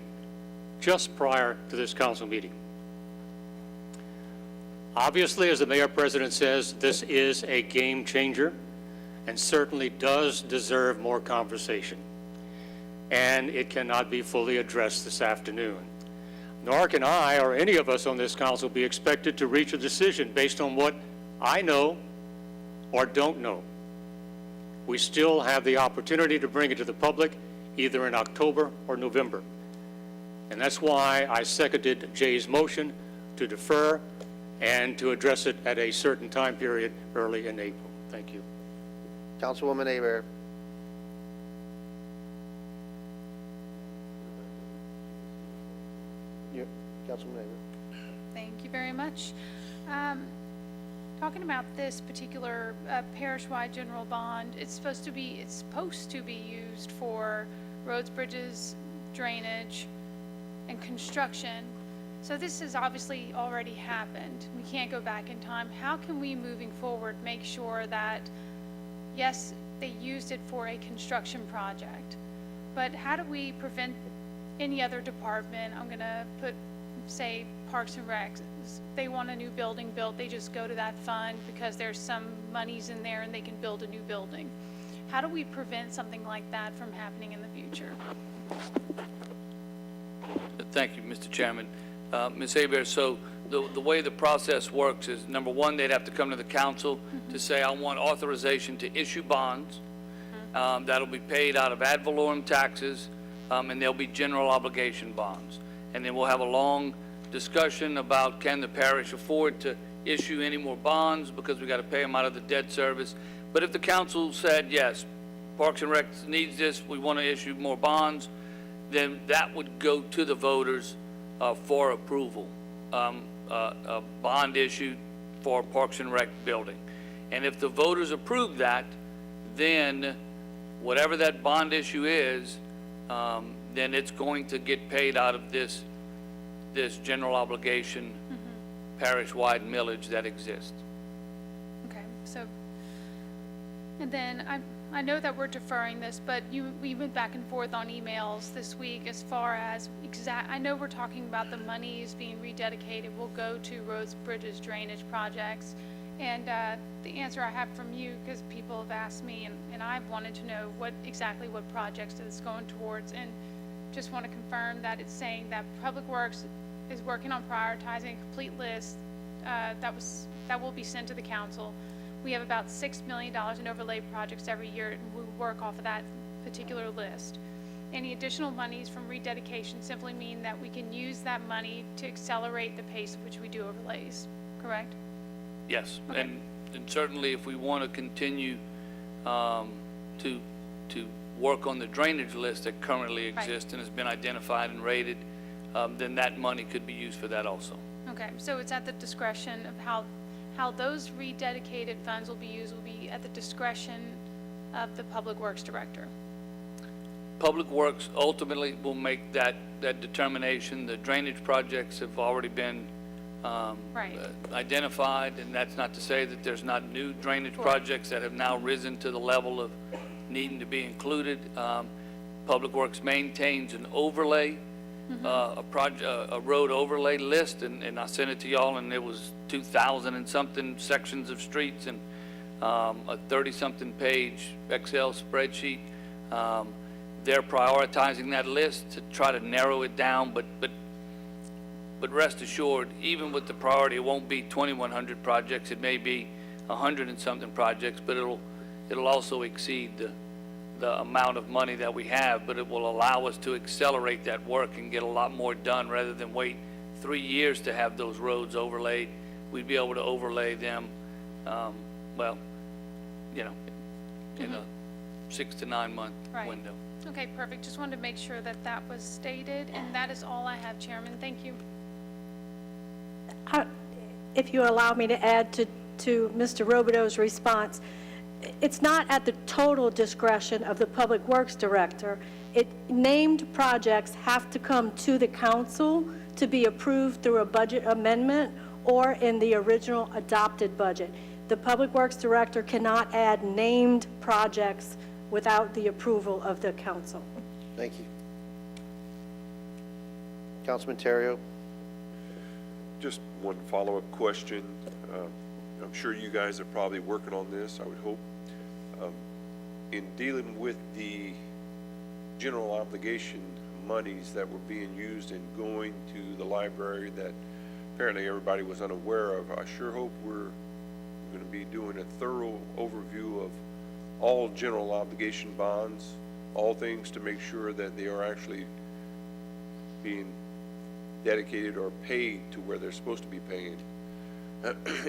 just prior to this council meeting. Obviously, as the mayor-president says, this is a game changer and certainly does deserve more conversation. And it cannot be fully addressed this afternoon. Nor can I or any of us on this council be expected to reach a decision based on what I know or don't know. We still have the opportunity to bring it to the public either in October or November. And that's why I seconded Jay's motion to defer and to address it at a certain time period early in April. Thank you. Councilwoman Hebert. Councilwoman Hebert. Thank you very much. Talking about this particular parish-wide general bond, it's supposed to be used for roads, bridges, drainage, and construction. So this has obviously already happened. We can't go back in time. How can we, moving forward, make sure that, yes, they used it for a construction project, but how do we prevent any other department, I'm gonna put, say, Parks and Recs, they want a new building built, they just go to that fund because there's some monies in there and they can build a new building. How do we prevent something like that from happening in the future? Thank you, Mr. Chairman. Ms. Hebert, so the way the process works is, number one, they'd have to come to the council to say, I want authorization to issue bonds. That'll be paid out of ad valorem taxes, and there'll be general obligation bonds. And then we'll have a long discussion about, can the parish afford to issue any more bonds because we got to pay them out of the debt service. But if the council said, yes, Parks and Rec needs this, we want to issue more bonds, then that would go to the voters for approval, a bond issued for Parks and Rec building. And if the voters approve that, then whatever that bond issue is, then it's going to get paid out of this general obligation parish-wide millage that exists. Okay, so, and then I I know that we're deferring this, but we went back and forth on emails this week as far as I know we're talking about the monies being rededicated will go to roads, bridges, drainage projects. And the answer I have from you, because people have asked me, and I've wanted to know exactly what projects it's going towards, and just want to confirm that it's saying that Public Works is working on prioritizing a complete list that will be sent to the council. We have about $6 million in overlay projects every year, and we work off of that particular list. Any additional monies from rededication simply mean that we can use that money to accelerate the pace at which we do overlays, correct? Yes, Okay. and certainly if we want to continue to work on the drainage list that currently exists and has been identified and rated, then that money could be used for that also. Okay, so it's at the discretion of how those rededicated funds will be used will be at the discretion of the Public Works Director. Public Works ultimately will make that determination. The drainage projects have already been identified, and that's not to say that there's not new drainage projects that have now risen to the level of needing to be included. Public Works maintains an overlay, a road overlay list, and I sent it to y'all, and it was 2,000 and something sections of streets and a 30-something page Excel spreadsheet. They're prioritizing that list to try to narrow it down, but rest assured, even with the priority, it won't be 2,100 projects. It may be 100 and something projects, but it'll also exceed the amount of money that we have, but it will allow us to accelerate that work and get a lot more done rather than wait 3 years to have those roads overlaid. We'd be able to overlay them, well, you know, in a 6 to 9 month window. Okay, perfect. Just wanted to make sure that that was stated, and that is all I have, Chairman. Thank you. If you allow me to add to Mr. Robideau's response, it's not at the total discretion of the Public Works Director. Named projects have to come to the council to be approved through a budget amendment or in the original adopted budget. The Public Works Director cannot add named projects without the approval of the council. Thank you. Councilman Terrio. Just one follow-up question. I'm sure you guys are probably working on this, I would hope. In dealing with the general obligation monies that were being used and going to the library that apparently everybody was unaware of, I sure hope we're going to be doing a thorough overview of all general obligation bonds, all things to make sure that they are actually being dedicated or paid to where they're supposed to be paying,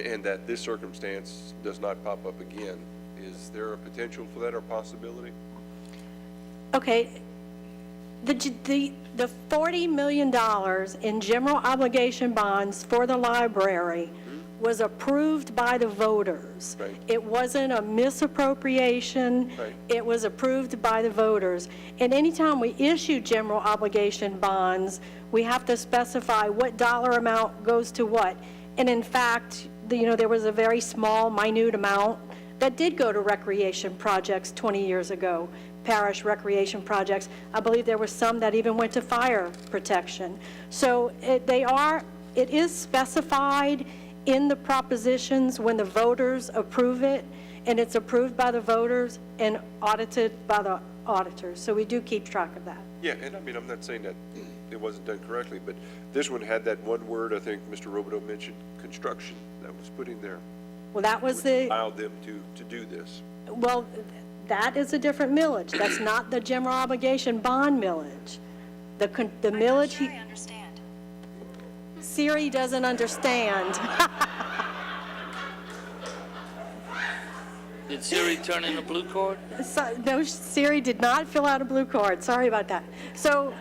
and that this circumstance does not pop up again. Is there a potential for that or possibility? Okay, the $40 million in general obligation bonds for the library was approved by the voters. Right. It wasn't a misappropriation. Right. It was approved by the voters. And anytime we issue general obligation bonds, we have to specify what dollar amount goes to what. And in fact, there was a very small, minute amount that did go to recreation projects 20 years ago, parish recreation projects. I believe there were some that even went to fire protection. So it is specified in the propositions when the voters approve it, and it's approved by the voters and audited by the auditors. So we do keep track of that. Yeah, and I mean, I'm not saying that it wasn't done correctly, but this one had that one word, I think Mr. Robideau mentioned, construction, that was put in there. Well, that was which allowed them to do this. Well, that is a different millage. That's not the general obligation bond millage. The millage. I understand. Siri doesn't understand. Did Siri turn in a blue card? No, Siri did not fill out a blue card. Sorry about that. So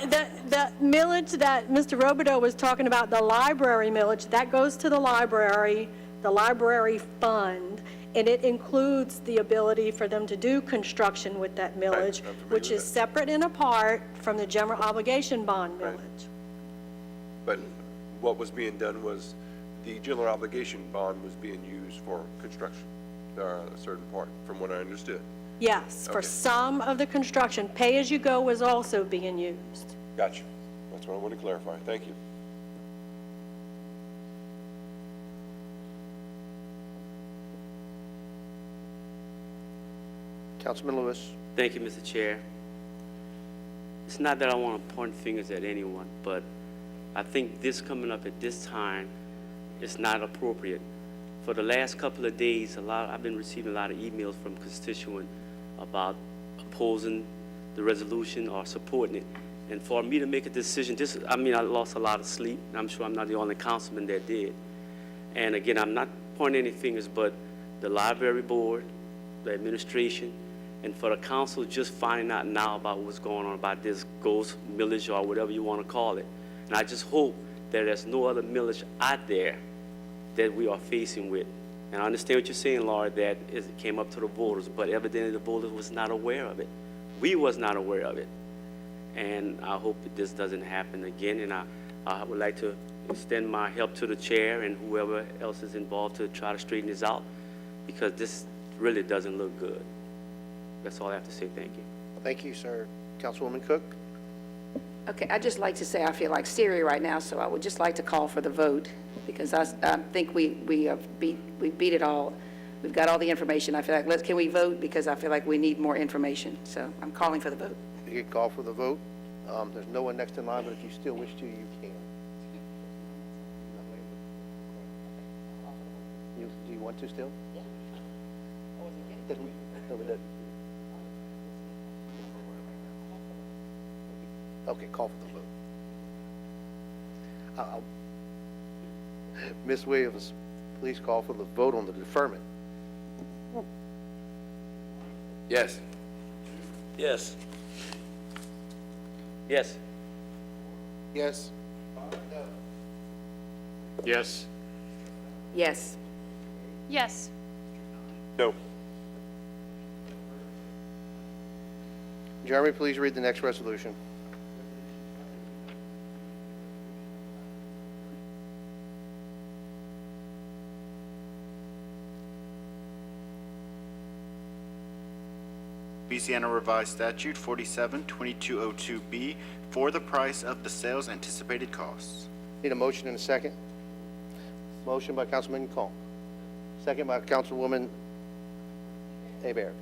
the millage that Mr. Robideau was talking about, the library millage, that goes to the library fund, and it includes the ability for them to do construction with that millage, which is separate and apart from the general obligation bond millage. Right. But what was being done was the general obligation bond was being used for construction, a certain part, from what I understood. Yes, for Okay. some of the construction. Pay-as-you-go is also being used. Gotcha. That's what I want to clarify. Thank you. Councilman Lewis. Thank you, Mr. Chair. It's not that I want to point fingers at anyone, but I think this coming up at this time is not appropriate. For the last couple of days, I've been receiving a lot of emails from constituents about opposing the resolution or supporting it. And for me to make a decision, I lost a lot of sleep, and I'm sure I'm not the only councilman that did. And again, I'm not pointing any fingers, but the library board, the administration, and for the council just finding out now about what's going on about this ghost millage or whatever you want to call it. And I just hope that there's no other millage out there that we are facing with. And I understand what you're saying, Laura, that it came up to the voters, but evidently the voters was not aware of it. We was not aware of it. And I hope that this doesn't happen again. And I would like to extend my help to the chair and whoever else is involved to try to straighten this out, because this really doesn't look good. That's all I have to say. Thank you. Thank you, sir. Councilwoman Cook? Okay, I'd just like to say I feel like Siri right now, so I would just like to call for the vote, because I think we beat it all. We've got all the information. I feel like, can we vote? Because I feel like we need more information. So I'm calling for the vote. You can call for the vote. There's no one next in line, but if you still wish to, you can. Do you want to still? Yeah. No, we didn't. Okay, call for the vote. Ms. Williams, please call for the vote on the deferment. Yes. Yes. Yes. Yes. Yes. Yes. Yes. No. Jeremy, please read the next resolution. Louisiana Revised Statute 47-2202B for the price of the sales anticipated costs. Need a motion and a second? Motion by Councilman Conk. Second by Councilwoman Hebert.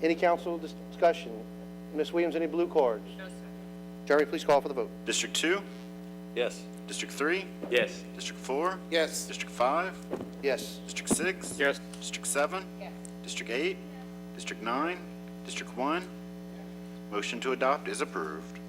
Any council discussion? Ms. Williams, any blue cards? No, sir. Jeremy, please call for the vote. District 2? Yes. District 3? Yes. District 4? Yes. District 5? Yes. District 6? Yes. District 7? Yes. District 8? District 9? District 1? Motion to adopt is approved.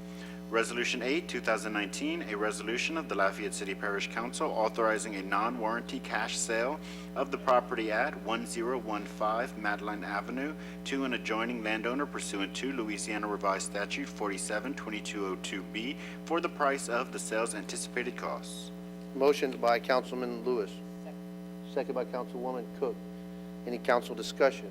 Resolution 8, 2019, a resolution of the Lafayette City Parish Council authorizing a non-warranty cash sale of the property at 1015 Madeline Avenue to an adjoining landowner pursuant to Louisiana Revised Statute 47-2202B for the price of the sale's anticipated costs. Motion by Councilman Lewis. Second by Councilwoman Cook. Any council discussion?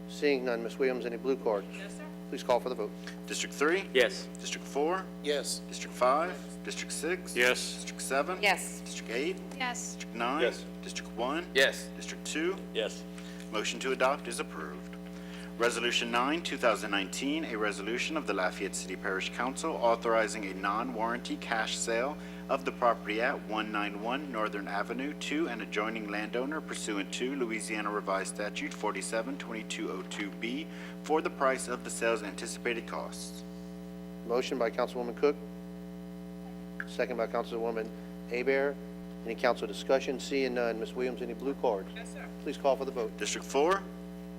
Seeing none, Ms. Williams, any blue cards? No, sir. Please call for the vote. District 3? Yes. District 4? Yes. District 5? District 6? Yes. District 7? Yes. District 8? Yes. District 9? Yes. District 1? Yes. District 2? Yes. Motion to adopt is approved. Resolution 9, 2019, a resolution of the Lafayette City Parish Council authorizing a non-warranty cash sale of the property at 191 Northern Avenue to an adjoining landowner pursuant to Louisiana Revised Statute 47-2202B for the price of the sale's anticipated costs. Motion by Councilwoman Cook. Second by Councilwoman Hebert. Any council discussion? Seeing none, Ms. Williams, any blue cards? Yes, sir. Please call for the vote. District 4?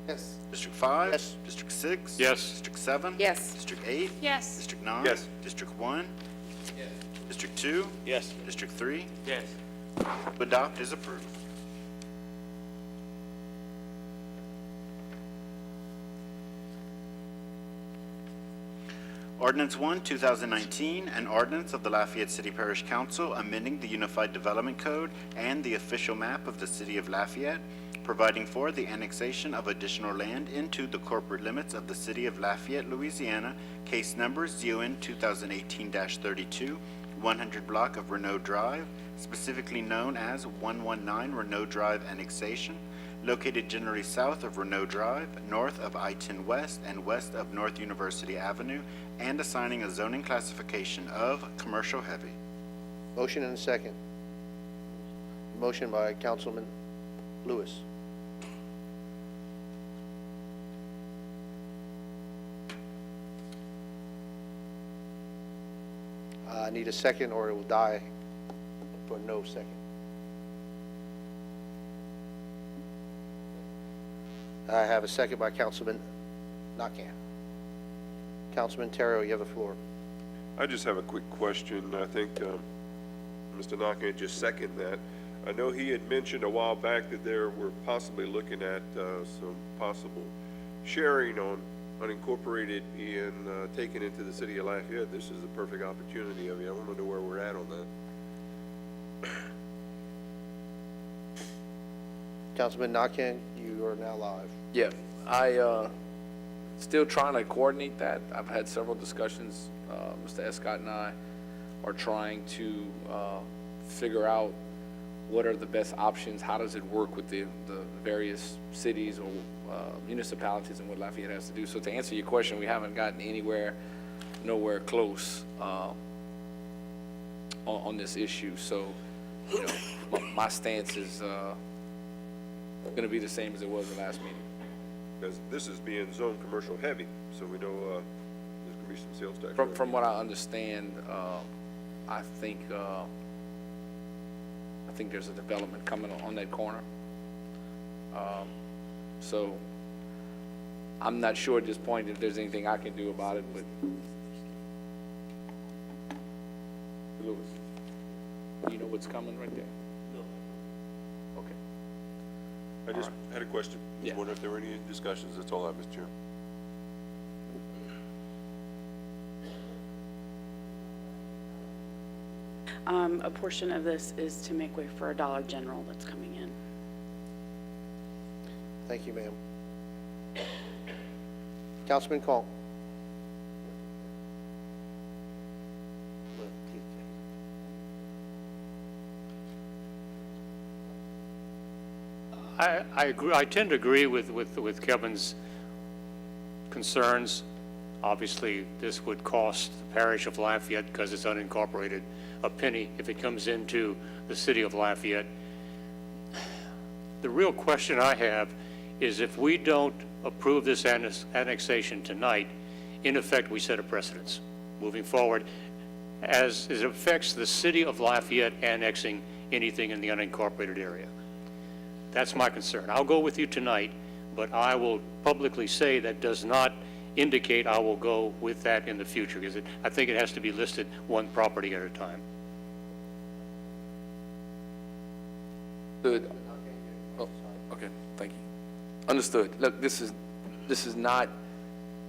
Yes. District 5? Yes. District 6? Yes. District 7? Yes. District 8? Yes. District 9? Yes. District 1? Yes. District 2? Yes. District 3? Yes. To adopt is approved. Ordinance 1, 2019, an ordinance of the Lafayette City Parish Council amending the Unified Development Code and the official map of the City of Lafayette, providing for the annexation of additional land into the corporate limits of the City of Lafayette, Louisiana, case number ZON 2018-32, 100 block of Renault Drive, specifically known as 119 Renault Drive annexation, located generally south of Renault Drive, north of I-10 West, and west of North University Avenue, and assigning a zoning classification of commercial heavy. Motion and a second. Motion by Councilman Lewis. I need a second or it will die for no second. I have a second by Councilman Nakhan. Councilman Terrell, you have the floor. I just have a quick question. I think Mr. Nakhan just seconded that. I know he had mentioned a while back that there were possibly looking at some possible sharing on unincorporated being taken into the city of Lafayette. This is a perfect opportunity. I mean, I want to know where we're at on that. Councilman Nakhan, you are now live. Yeah, I still trying to coordinate that. I've had several discussions. Mr. Escott and I are trying to figure out what are the best options, how does it work with the various cities or municipalities and what Lafayette has to do. So to answer your question, we haven't gotten nowhere close on this issue. So, you know, my stance is going to be the same as it was the last meeting. Because this is being zoned commercial heavy, so we know there's going to be some sales tax. From what I understand, I think there's a development coming on that corner. So I'm not sure at this point if there's anything I can do about it, but Louis, you know what's coming right there? No. Okay. I just had a question. Yeah. I wonder if there were any discussions. That's all I have, Mr. Chair. A portion of this is to make way for a Dollar General that's coming in. Thank you, ma'am. Councilman Call. I agree. I tend to agree with Kevin's concerns. Obviously, this would cost the parish of Lafayette, because it's unincorporated, a penny if it comes into the city of Lafayette. The real question I have is, if we don't approve this annexation tonight, in effect, we set a precedence moving forward as it affects the city of Lafayette annexing anything in the unincorporated area. That's my concern. I'll go with you tonight, but I will publicly say that does not indicate I will go with that in the future, because I think it has to be listed one property at a time. Good. Oh, okay, thank you. Understood. Look, this is not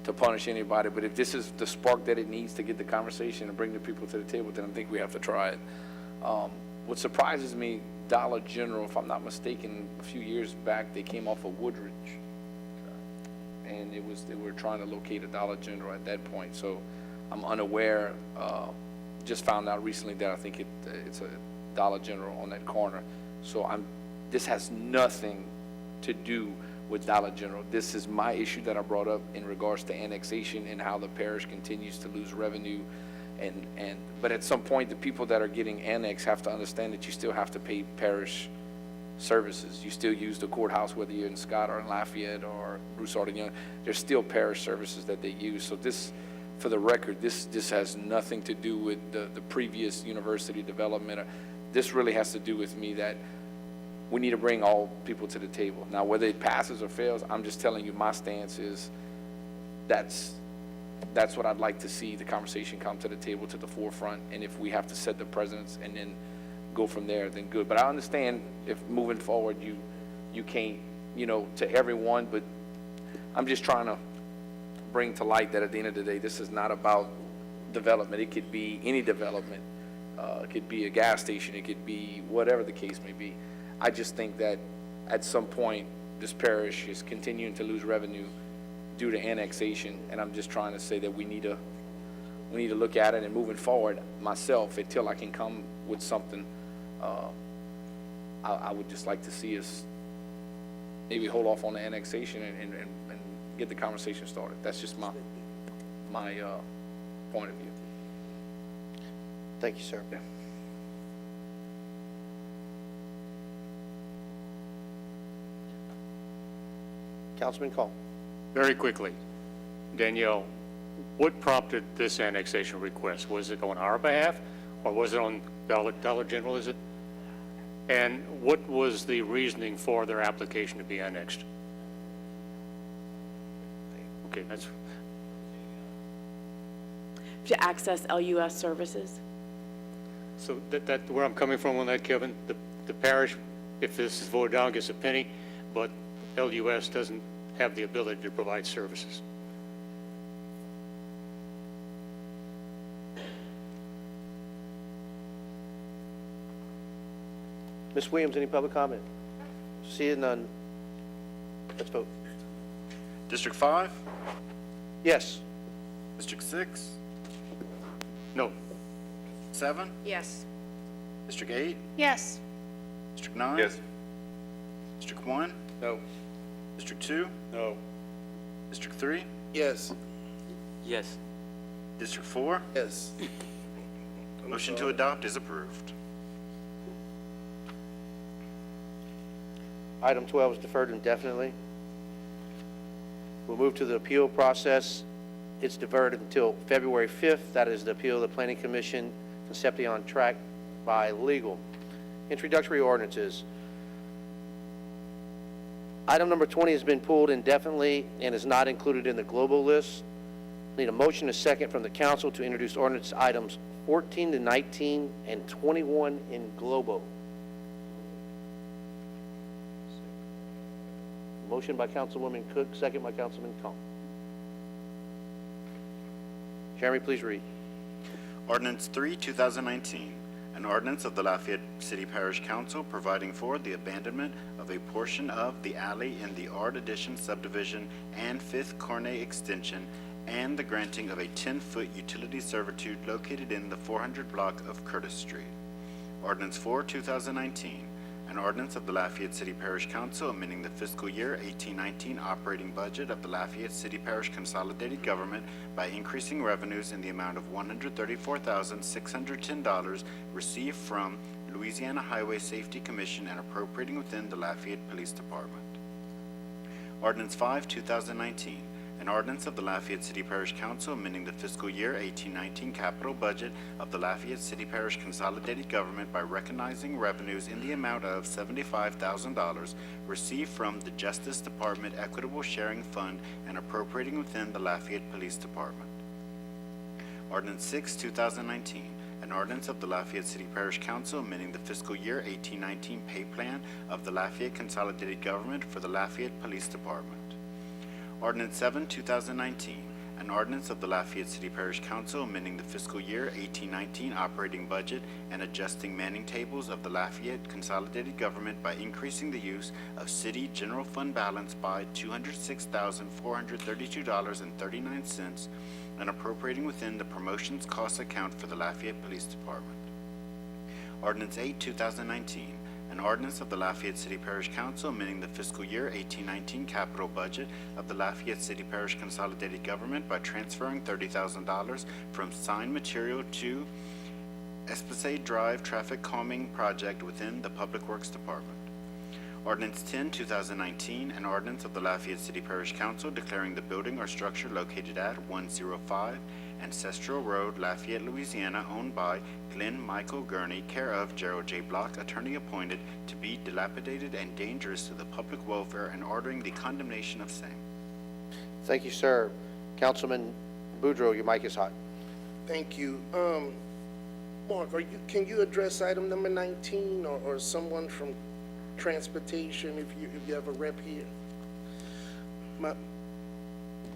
to punish anybody, but if this is the spark that it needs to get the conversation and bring the people to the table, then I think we have to try it. What surprises me, Dollar General, if I'm not mistaken, a few years back, they came off of Woodridge. And they were trying to locate a Dollar General at that point. So I'm unaware, just found out recently that I think it's a Dollar General on that corner. So this has nothing to do with Dollar General. This is my issue that I brought up in regards to annexation and how the parish continues to lose revenue. But at some point, the people that are getting annexed have to understand that you still have to pay parish services. You still use the courthouse, whether you're in Scott or in Lafayette or Broussard and Young. There's still parish services that they use. So this, for the record, this has nothing to do with the previous university development. This really has to do with me that we need to bring all people to the table. Now, whether it passes or fails, I'm just telling you my stance is that's what I'd like to see, the conversation come to the table, to the forefront. And if we have to set the precedents and then go from there, then good. But I understand if moving forward you can't, to everyone, but I'm just trying to bring to light that at the end of the day, this is not about development. It could be any development. It could be a gas station. It could be whatever the case may be. I just think that at some point, this parish is continuing to lose revenue due to annexation, and I'm just trying to say that we need to look at it, and moving forward, myself, until I can come with something, I would just like to see us maybe hold off on the annexation and get the conversation started. That's just my point of view. Thank you, sir. Councilman Call. Very quickly, Danielle, what prompted this annexation request? Was it on our behalf, or was it on Dollar General, is it? And what was the reasoning for their application to be annexed? Okay, that's, To access LUS services? so that where I'm coming from on that, Kevin, the parish, if this is voted down, gets a penny, but LUS doesn't have the ability to provide services. Ms. Williams, any public comment? Seeing none, let's vote. District 5? Yes. District 6? No. 7? Yes. District 8? Yes. District 9? Yes. District 1? No. District 2? No. District 3? Yes. Yes. District 4? Yes. Motion to adopt is approved. Item 12 is deferred indefinitely. We'll move to the appeal process. It's diverted until February 5th. That is the appeal of the Planning Commission, Concepcion Tract by Legal. Introductory ordinances. Item number 20 has been pulled indefinitely and is not included in the global list. Need a motion and a second from the council to introduce ordinance items 14 to 19 and 21 in global. Motion by Councilwoman Cook, second by Councilman Cone. Jeremy, please read. Ordinance 3, 2019, an ordinance of the Lafayette City Parish Council providing for the abandonment of a portion of the alley in the Art Addition subdivision and 5th Cornet extension and the granting of a 10-foot utility servitude located in the 400 block of Curtis Street. Ordinance 4, 2019, an ordinance of the Lafayette City Parish Council amending the fiscal year 1819 operating budget of the Lafayette City Parish Consolidated Government by increasing revenues in the amount of $134,610 received from Louisiana Highway Safety Commission and appropriating within the Lafayette Police Department. Ordinance 5, 2019, an ordinance of the Lafayette City Parish Council amending the fiscal year 1819 capital budget of the Lafayette City Parish Consolidated Government by recognizing revenues in the amount of $75,000 received from the Justice Department Equitable Sharing Fund and appropriating within the Lafayette Police Department. Ordinance 6, 2019, an ordinance of the Lafayette City Parish Council amending the fiscal year 1819 pay plan of the Lafayette Consolidated Government for the Lafayette Police Department. Ordinance 7, 2019, an ordinance of the Lafayette City Parish Council amending the fiscal year 1819 operating budget and adjusting manning tables of the Lafayette Consolidated Government by increasing the use of city general fund balance by $206,432.39 and appropriating within the promotions cost account for the Lafayette Police Department. Ordinance 8, 2019, an ordinance of the Lafayette City Parish Council amending the fiscal year 1819 capital budget of the Lafayette City Parish Consolidated Government by transferring $30,000 from sign material to Espacade Drive traffic calming project within the Public Works Department. Ordinance 10, 2019, an ordinance of the Lafayette City Parish Council declaring the building or structure located at 105 Ancestral Road, Lafayette, Louisiana, owned by Glenn Michael Gurney, care of Gerald J. Block, attorney appointed, to be dilapidated and dangerous to the public welfare and ordering the condemnation of same. Thank you, sir. Councilman Boudreaux, your mic is hot. Thank you. Mark, can you address item number 19 or someone from transportation if you have a rep here?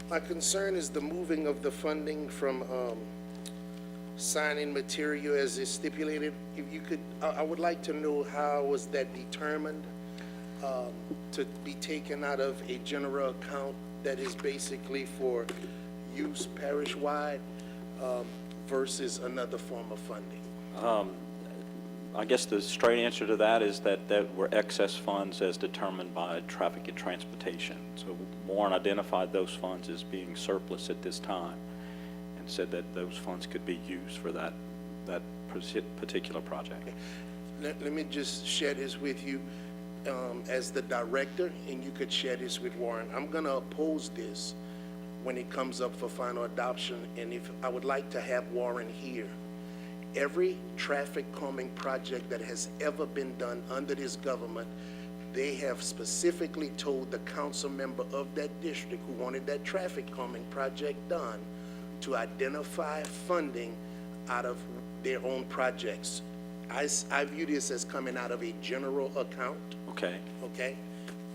My concern is the moving of the funding from signing material as is stipulated. If you could, I would like to know how was that determined to be taken out of a general account that is basically for use parish-wide versus another form of funding. I guess the straight answer to that is that were excess funds as determined by Traffic and Transportation. So Warren identified those funds as being surplus at this time and said that those funds could be used for that particular project. Let me just share this with you as the director, and you could share this with Warren. I'm going to oppose this when it comes up for final adoption, and if I would like to have Warren here. Every traffic calming project that has ever been done under this government, they have specifically told the council member of that district who wanted that traffic calming project done to identify funding out of their own projects. I view this as coming out of a general account. Okay. Okay?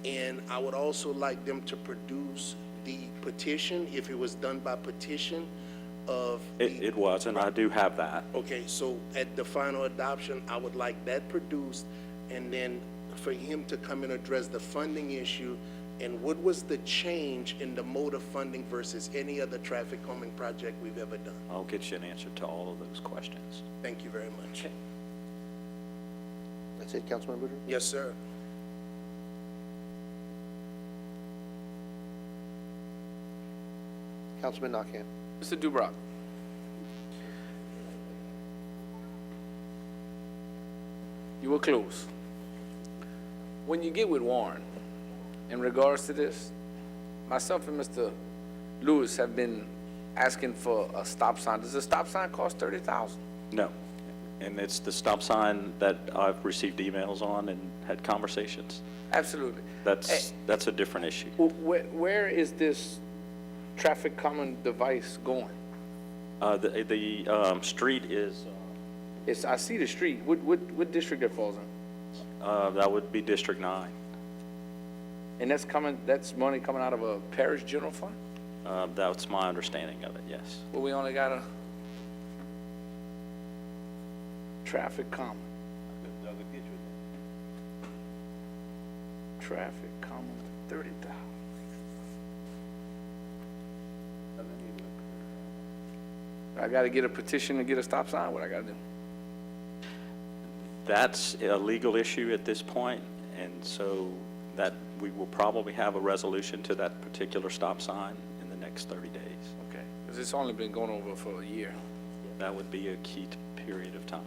And I would also like them to produce the petition, if it was done by petition, of It was, and I do have that. Okay, so at the final adoption, I would like that produced, and then for him to come and address the funding issue, and what was the change in the mode of funding versus any other traffic calming project we've ever done? I'll get you an answer to all of those questions. Thank you very much. That's it, Councilman Boudreaux? Yes, sir. Councilman Nakhan. Mr. Dubrock. You were close. When you get with Warren, in regards to this, myself and Mr. Lewis have been asking for a stop sign. Does a stop sign cost $30,000? No. And it's the stop sign that I've received emails on and had conversations. Absolutely. That's a different issue. Where is this traffic calming device going? The street is... I see the street. What district that falls in? that would be District 9. And that's money coming out of a parish general fund? That's my understanding of it, yes. Well, we only got a traffic calming. Traffic calming, 30,000. I got to get a petition to get a stop sign. What I got to do? That's a legal issue at this point, and so that we will probably have a resolution to that particular stop sign in the next 30 days. Okay, because it's only been going over for a year. That would be a key period of time.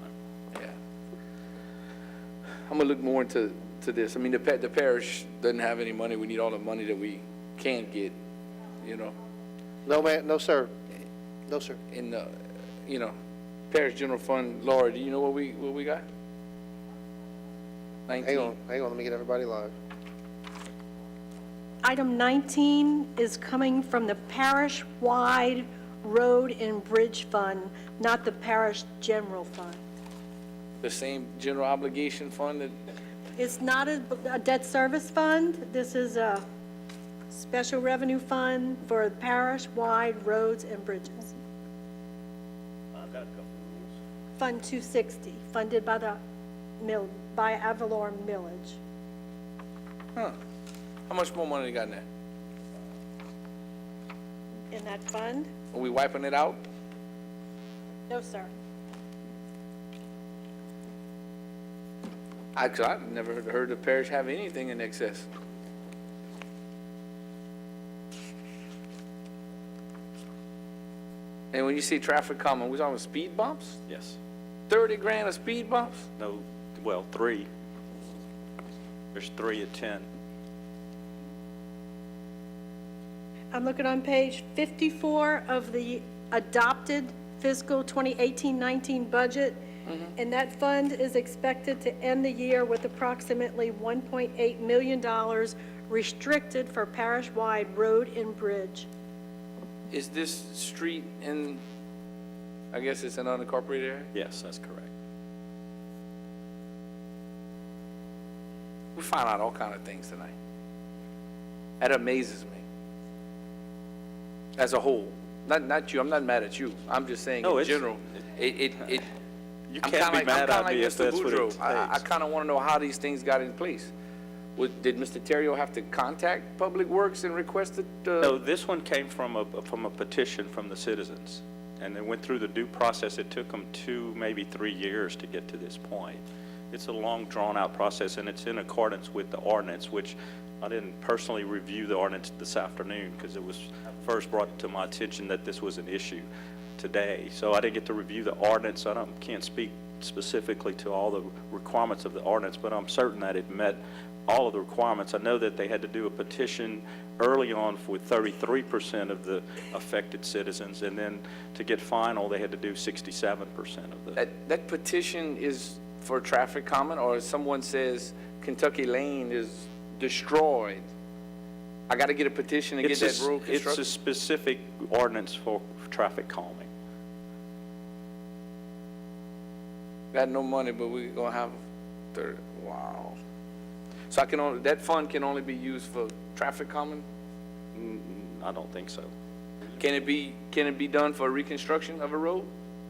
Yeah. I'm gonna look more into this. I mean, the parish doesn't have any money. We need all the money that we can get, you know. No, man, no, sir. No, sir. In the, parish general fund, Laura, do you know what we got? 19. Hang on, let me get everybody live. Item 19 is coming from the parish-wide road and bridge fund, not the parish general fund. The same general obligation fund that, It's not a debt service fund. This is a special revenue fund for parish-wide roads and bridges. Fund 260, funded by by Avalon Millage. how much more money you got in that? In that fund? Are we wiping it out? No, sir. I've never heard the parish have anything in excess. And when you see traffic calming, we talking about speed bumps? Yes. 30 grand of speed bumps? No, well, 3. There's 3 at 10. I'm looking on page 54 of the adopted fiscal 2018-19 budget, and that fund is expected to end the year with approximately $1.8 million restricted for parish-wide road and bridge. Is this street in, I guess it's an unincorporated area? Yes, that's correct. We find out all kind of things tonight. That amazes me. As a whole, not you, I'm not mad at you. I'm just saying in general, You can't be mad at me if that's what it takes. I kind of want to know how these things got in place. Did Mr. Terrio have to contact Public Works and request it? No, this one came from a petition from the citizens, and they went through the due process. It took them 2, maybe 3 years to get to this point. It's a long, drawn-out process, and it's in accordance with the ordinance, which I didn't personally review the ordinance this afternoon because it was first brought to my attention that this was an issue today. So I didn't get to review the ordinance. Can't speak specifically to all the requirements of the ordinance, but I'm certain that it met all of the requirements. I know that they had to do a petition early on with 33% of the affected citizens, and then to get final, they had to do 67% of the. That petition is for traffic comment, or if someone says Kentucky Lane is destroyed, I got to get a petition and get that road constructed? It's a specific ordinance for traffic calming. Got no money, but we're gonna have 30. Wow. So that fund can only be used for traffic calming? I don't think so. Can it be done for reconstruction of a road?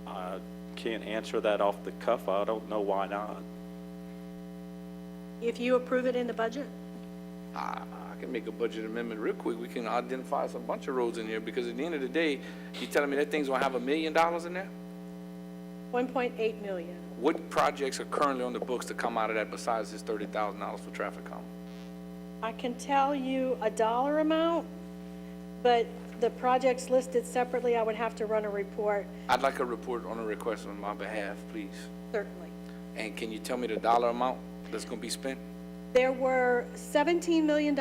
I can't answer that off the cuff. I don't know why not. If you approve it in the budget? I can make a budget amendment real quick. We can identify a bunch of roads in here, because at the end of the day, you telling me that thing's gonna have $1 million in there? 1.8 million. What projects are currently on the books to come out of that besides this $30,000 for traffic calming? I can tell you a dollar amount, but the projects listed separately, I would have to run a report. I'd like a report on a request on my behalf, please. Certainly. And can you tell me the dollar amount that's gonna be spent? There were $17 million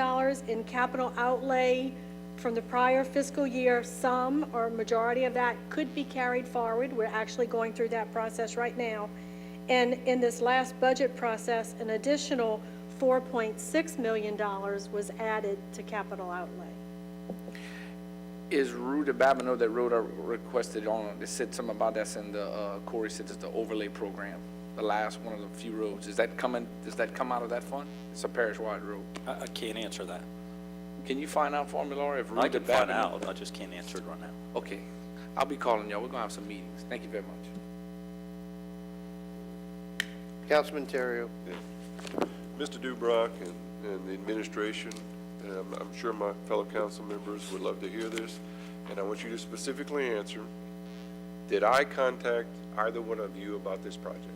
in capital outlay from the prior fiscal year. Some or majority of that could be carried forward. We're actually going through that process right now. And in this last budget process, an additional $4.6 million was added to capital outlay. Is Rue de Babineau, that road I requested on, they said something about that's in the, Corey said it's the overlay program, the last one of the few roads. Does that come out of that fund? It's a parish-wide road. I can't answer that. Can you find out for me, Laura, if Rue I de can find Babineau? out. I just can't answer it right now. Okay. I'll be calling y'all. We're gonna have some meetings. Thank you very much. Councilman Terrio. Mr. Dubrock and the administration, and I'm sure my fellow council members would love to hear this, and I want you to specifically answer, did I contact either one of you about this project?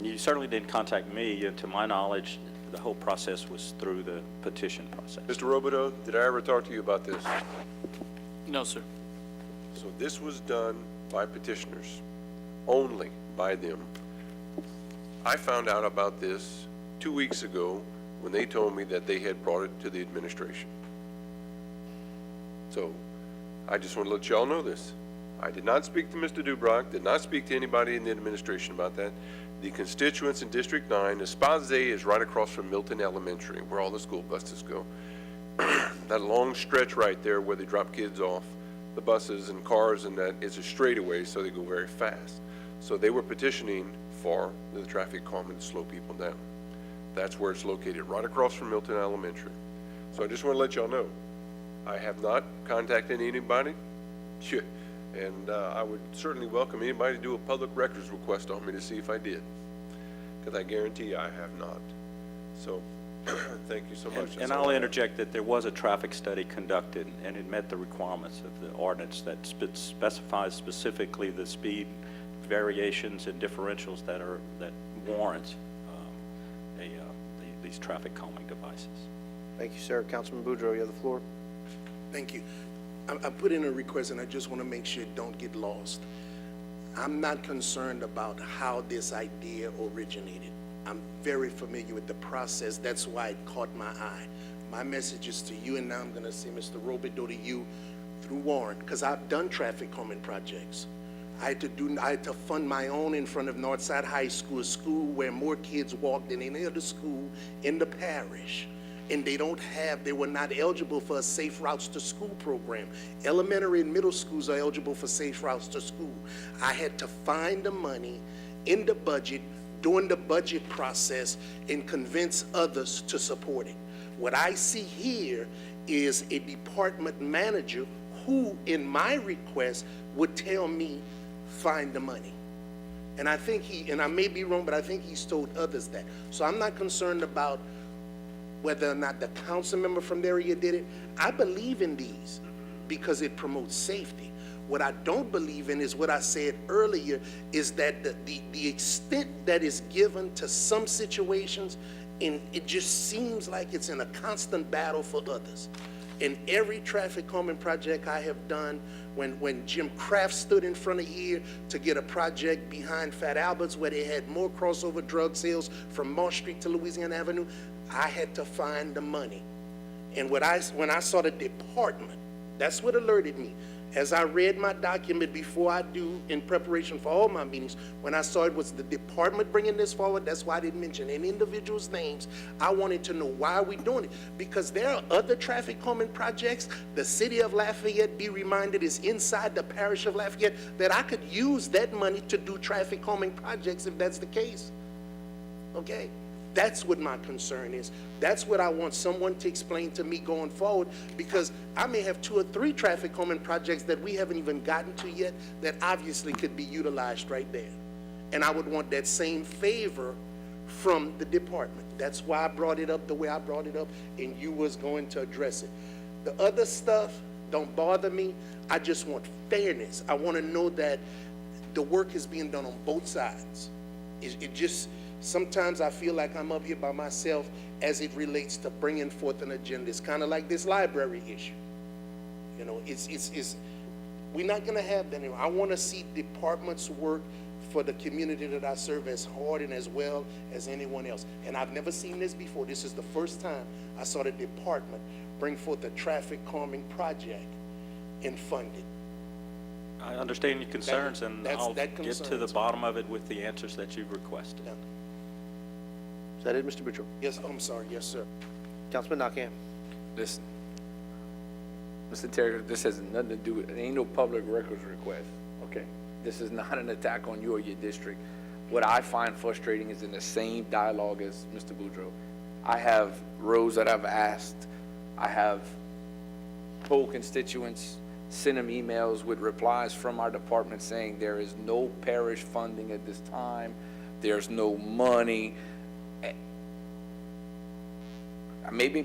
You certainly didn't contact me, and to my knowledge, the whole process was through the petition process. Mr. Robideau, did I ever talk to you about this? No, sir. So this was done by petitioners, only by them. I found out about this 2 weeks ago when they told me that they had brought it to the administration. So I just want to let y'all know this. I did not speak to Mr. Dubrock, did not speak to anybody in the administration about that. The constituents in District 9, Espace is right across from Milton Elementary, where all the school buses go. That long stretch right there where they drop kids off, the buses and cars, and that is a straightaway, so they go very fast. So they were petitioning for the traffic calming to slow people down. That's where it's located, right across from Milton Elementary. So I just want to let y'all know, I have not contacted anybody, and I would certainly welcome anybody to do a public records request on me to see if I did, because I guarantee I have not. So thank you so much. And I'll interject that there was a traffic study conducted, and it met the requirements of the ordinance that specifies specifically the speed variations and differentials that warrant these traffic calming devices. Thank you, sir. Councilman Boudreaux, you have the floor. Thank you. I put in a request, and I just want to make sure it don't get lost. I'm not concerned about how this idea originated. I'm very familiar with the process. That's why it caught my eye. My message is to you, and now I'm going to say, Mr. Robideau, to you through Warren, because I've done traffic calming projects. I had to fund my own in front of Northside High School, a school where more kids walk than any other school in the parish. And they were not eligible for a Safe Routes to School program. Elementary and middle schools are eligible for Safe Routes to School. I had to find the money in the budget, during the budget process, and convince others to support it. What I see here is a department manager who, in my request, would tell me, find the money. And I think and I may be wrong, but I think he's told others that. So I'm not concerned about whether or not the council member from the area did it. I believe in these because it promotes safety. What I don't believe in is what I said earlier, is that the extent that is given to some situations, and it just seems like it's in a constant battle for others. In every traffic calming project I have done, when Jim Kraft stood in front of here to get a project behind Fat Albert's where they had more crossover drug sales from Mall Street to Louisiana Avenue, I had to find the money. And when I saw the department, that's what alerted me. As I read my document before I do in preparation for all my meetings, when I saw it was the department bringing this forward, that's why I didn't mention any individuals' names. I wanted to know, why are we doing it? Because there are other traffic calming projects. The city of Lafayette, be reminded, is inside the parish of Lafayette, that I could use that money to do traffic calming projects if that's the case. Okay? That's what my concern is. That's what I want someone to explain to me going forward, because I may have 2 or 3 traffic calming projects that we haven't even gotten to yet that obviously could be utilized right there. And I would want that same favor from the department. That's why I brought it up the way I brought it up, and you was going to address it. The other stuff don't bother me. I just want fairness. I want to know that the work is being done on both sides. It just, sometimes I feel like I'm up here by myself as it relates to bringing forth an agenda. It's kind of like this library issue. You know, we're not going to have that anymore. I want to see departments work for the community that I serve as hard and as well as anyone else. And I've never seen this before. This is the first time I saw the department bring forth a traffic calming project and fund it. I understand your concerns, and I'll get to the bottom of it with the answers that you've requested. Yeah. Is that it, Mr. Boudreaux? Yes, I'm sorry. Yes, sir. Councilman Nakam. Listen, Mr. Terry, this has nothing to do with, it ain't no public records request, okay? This is not an attack on you or your district. What I find frustrating is in the same dialogue as Mr. Boudreaux. I have roads that I've asked. I have told constituents, send them emails with replies from our department saying there is no parish funding at this time. There's no money. Maybe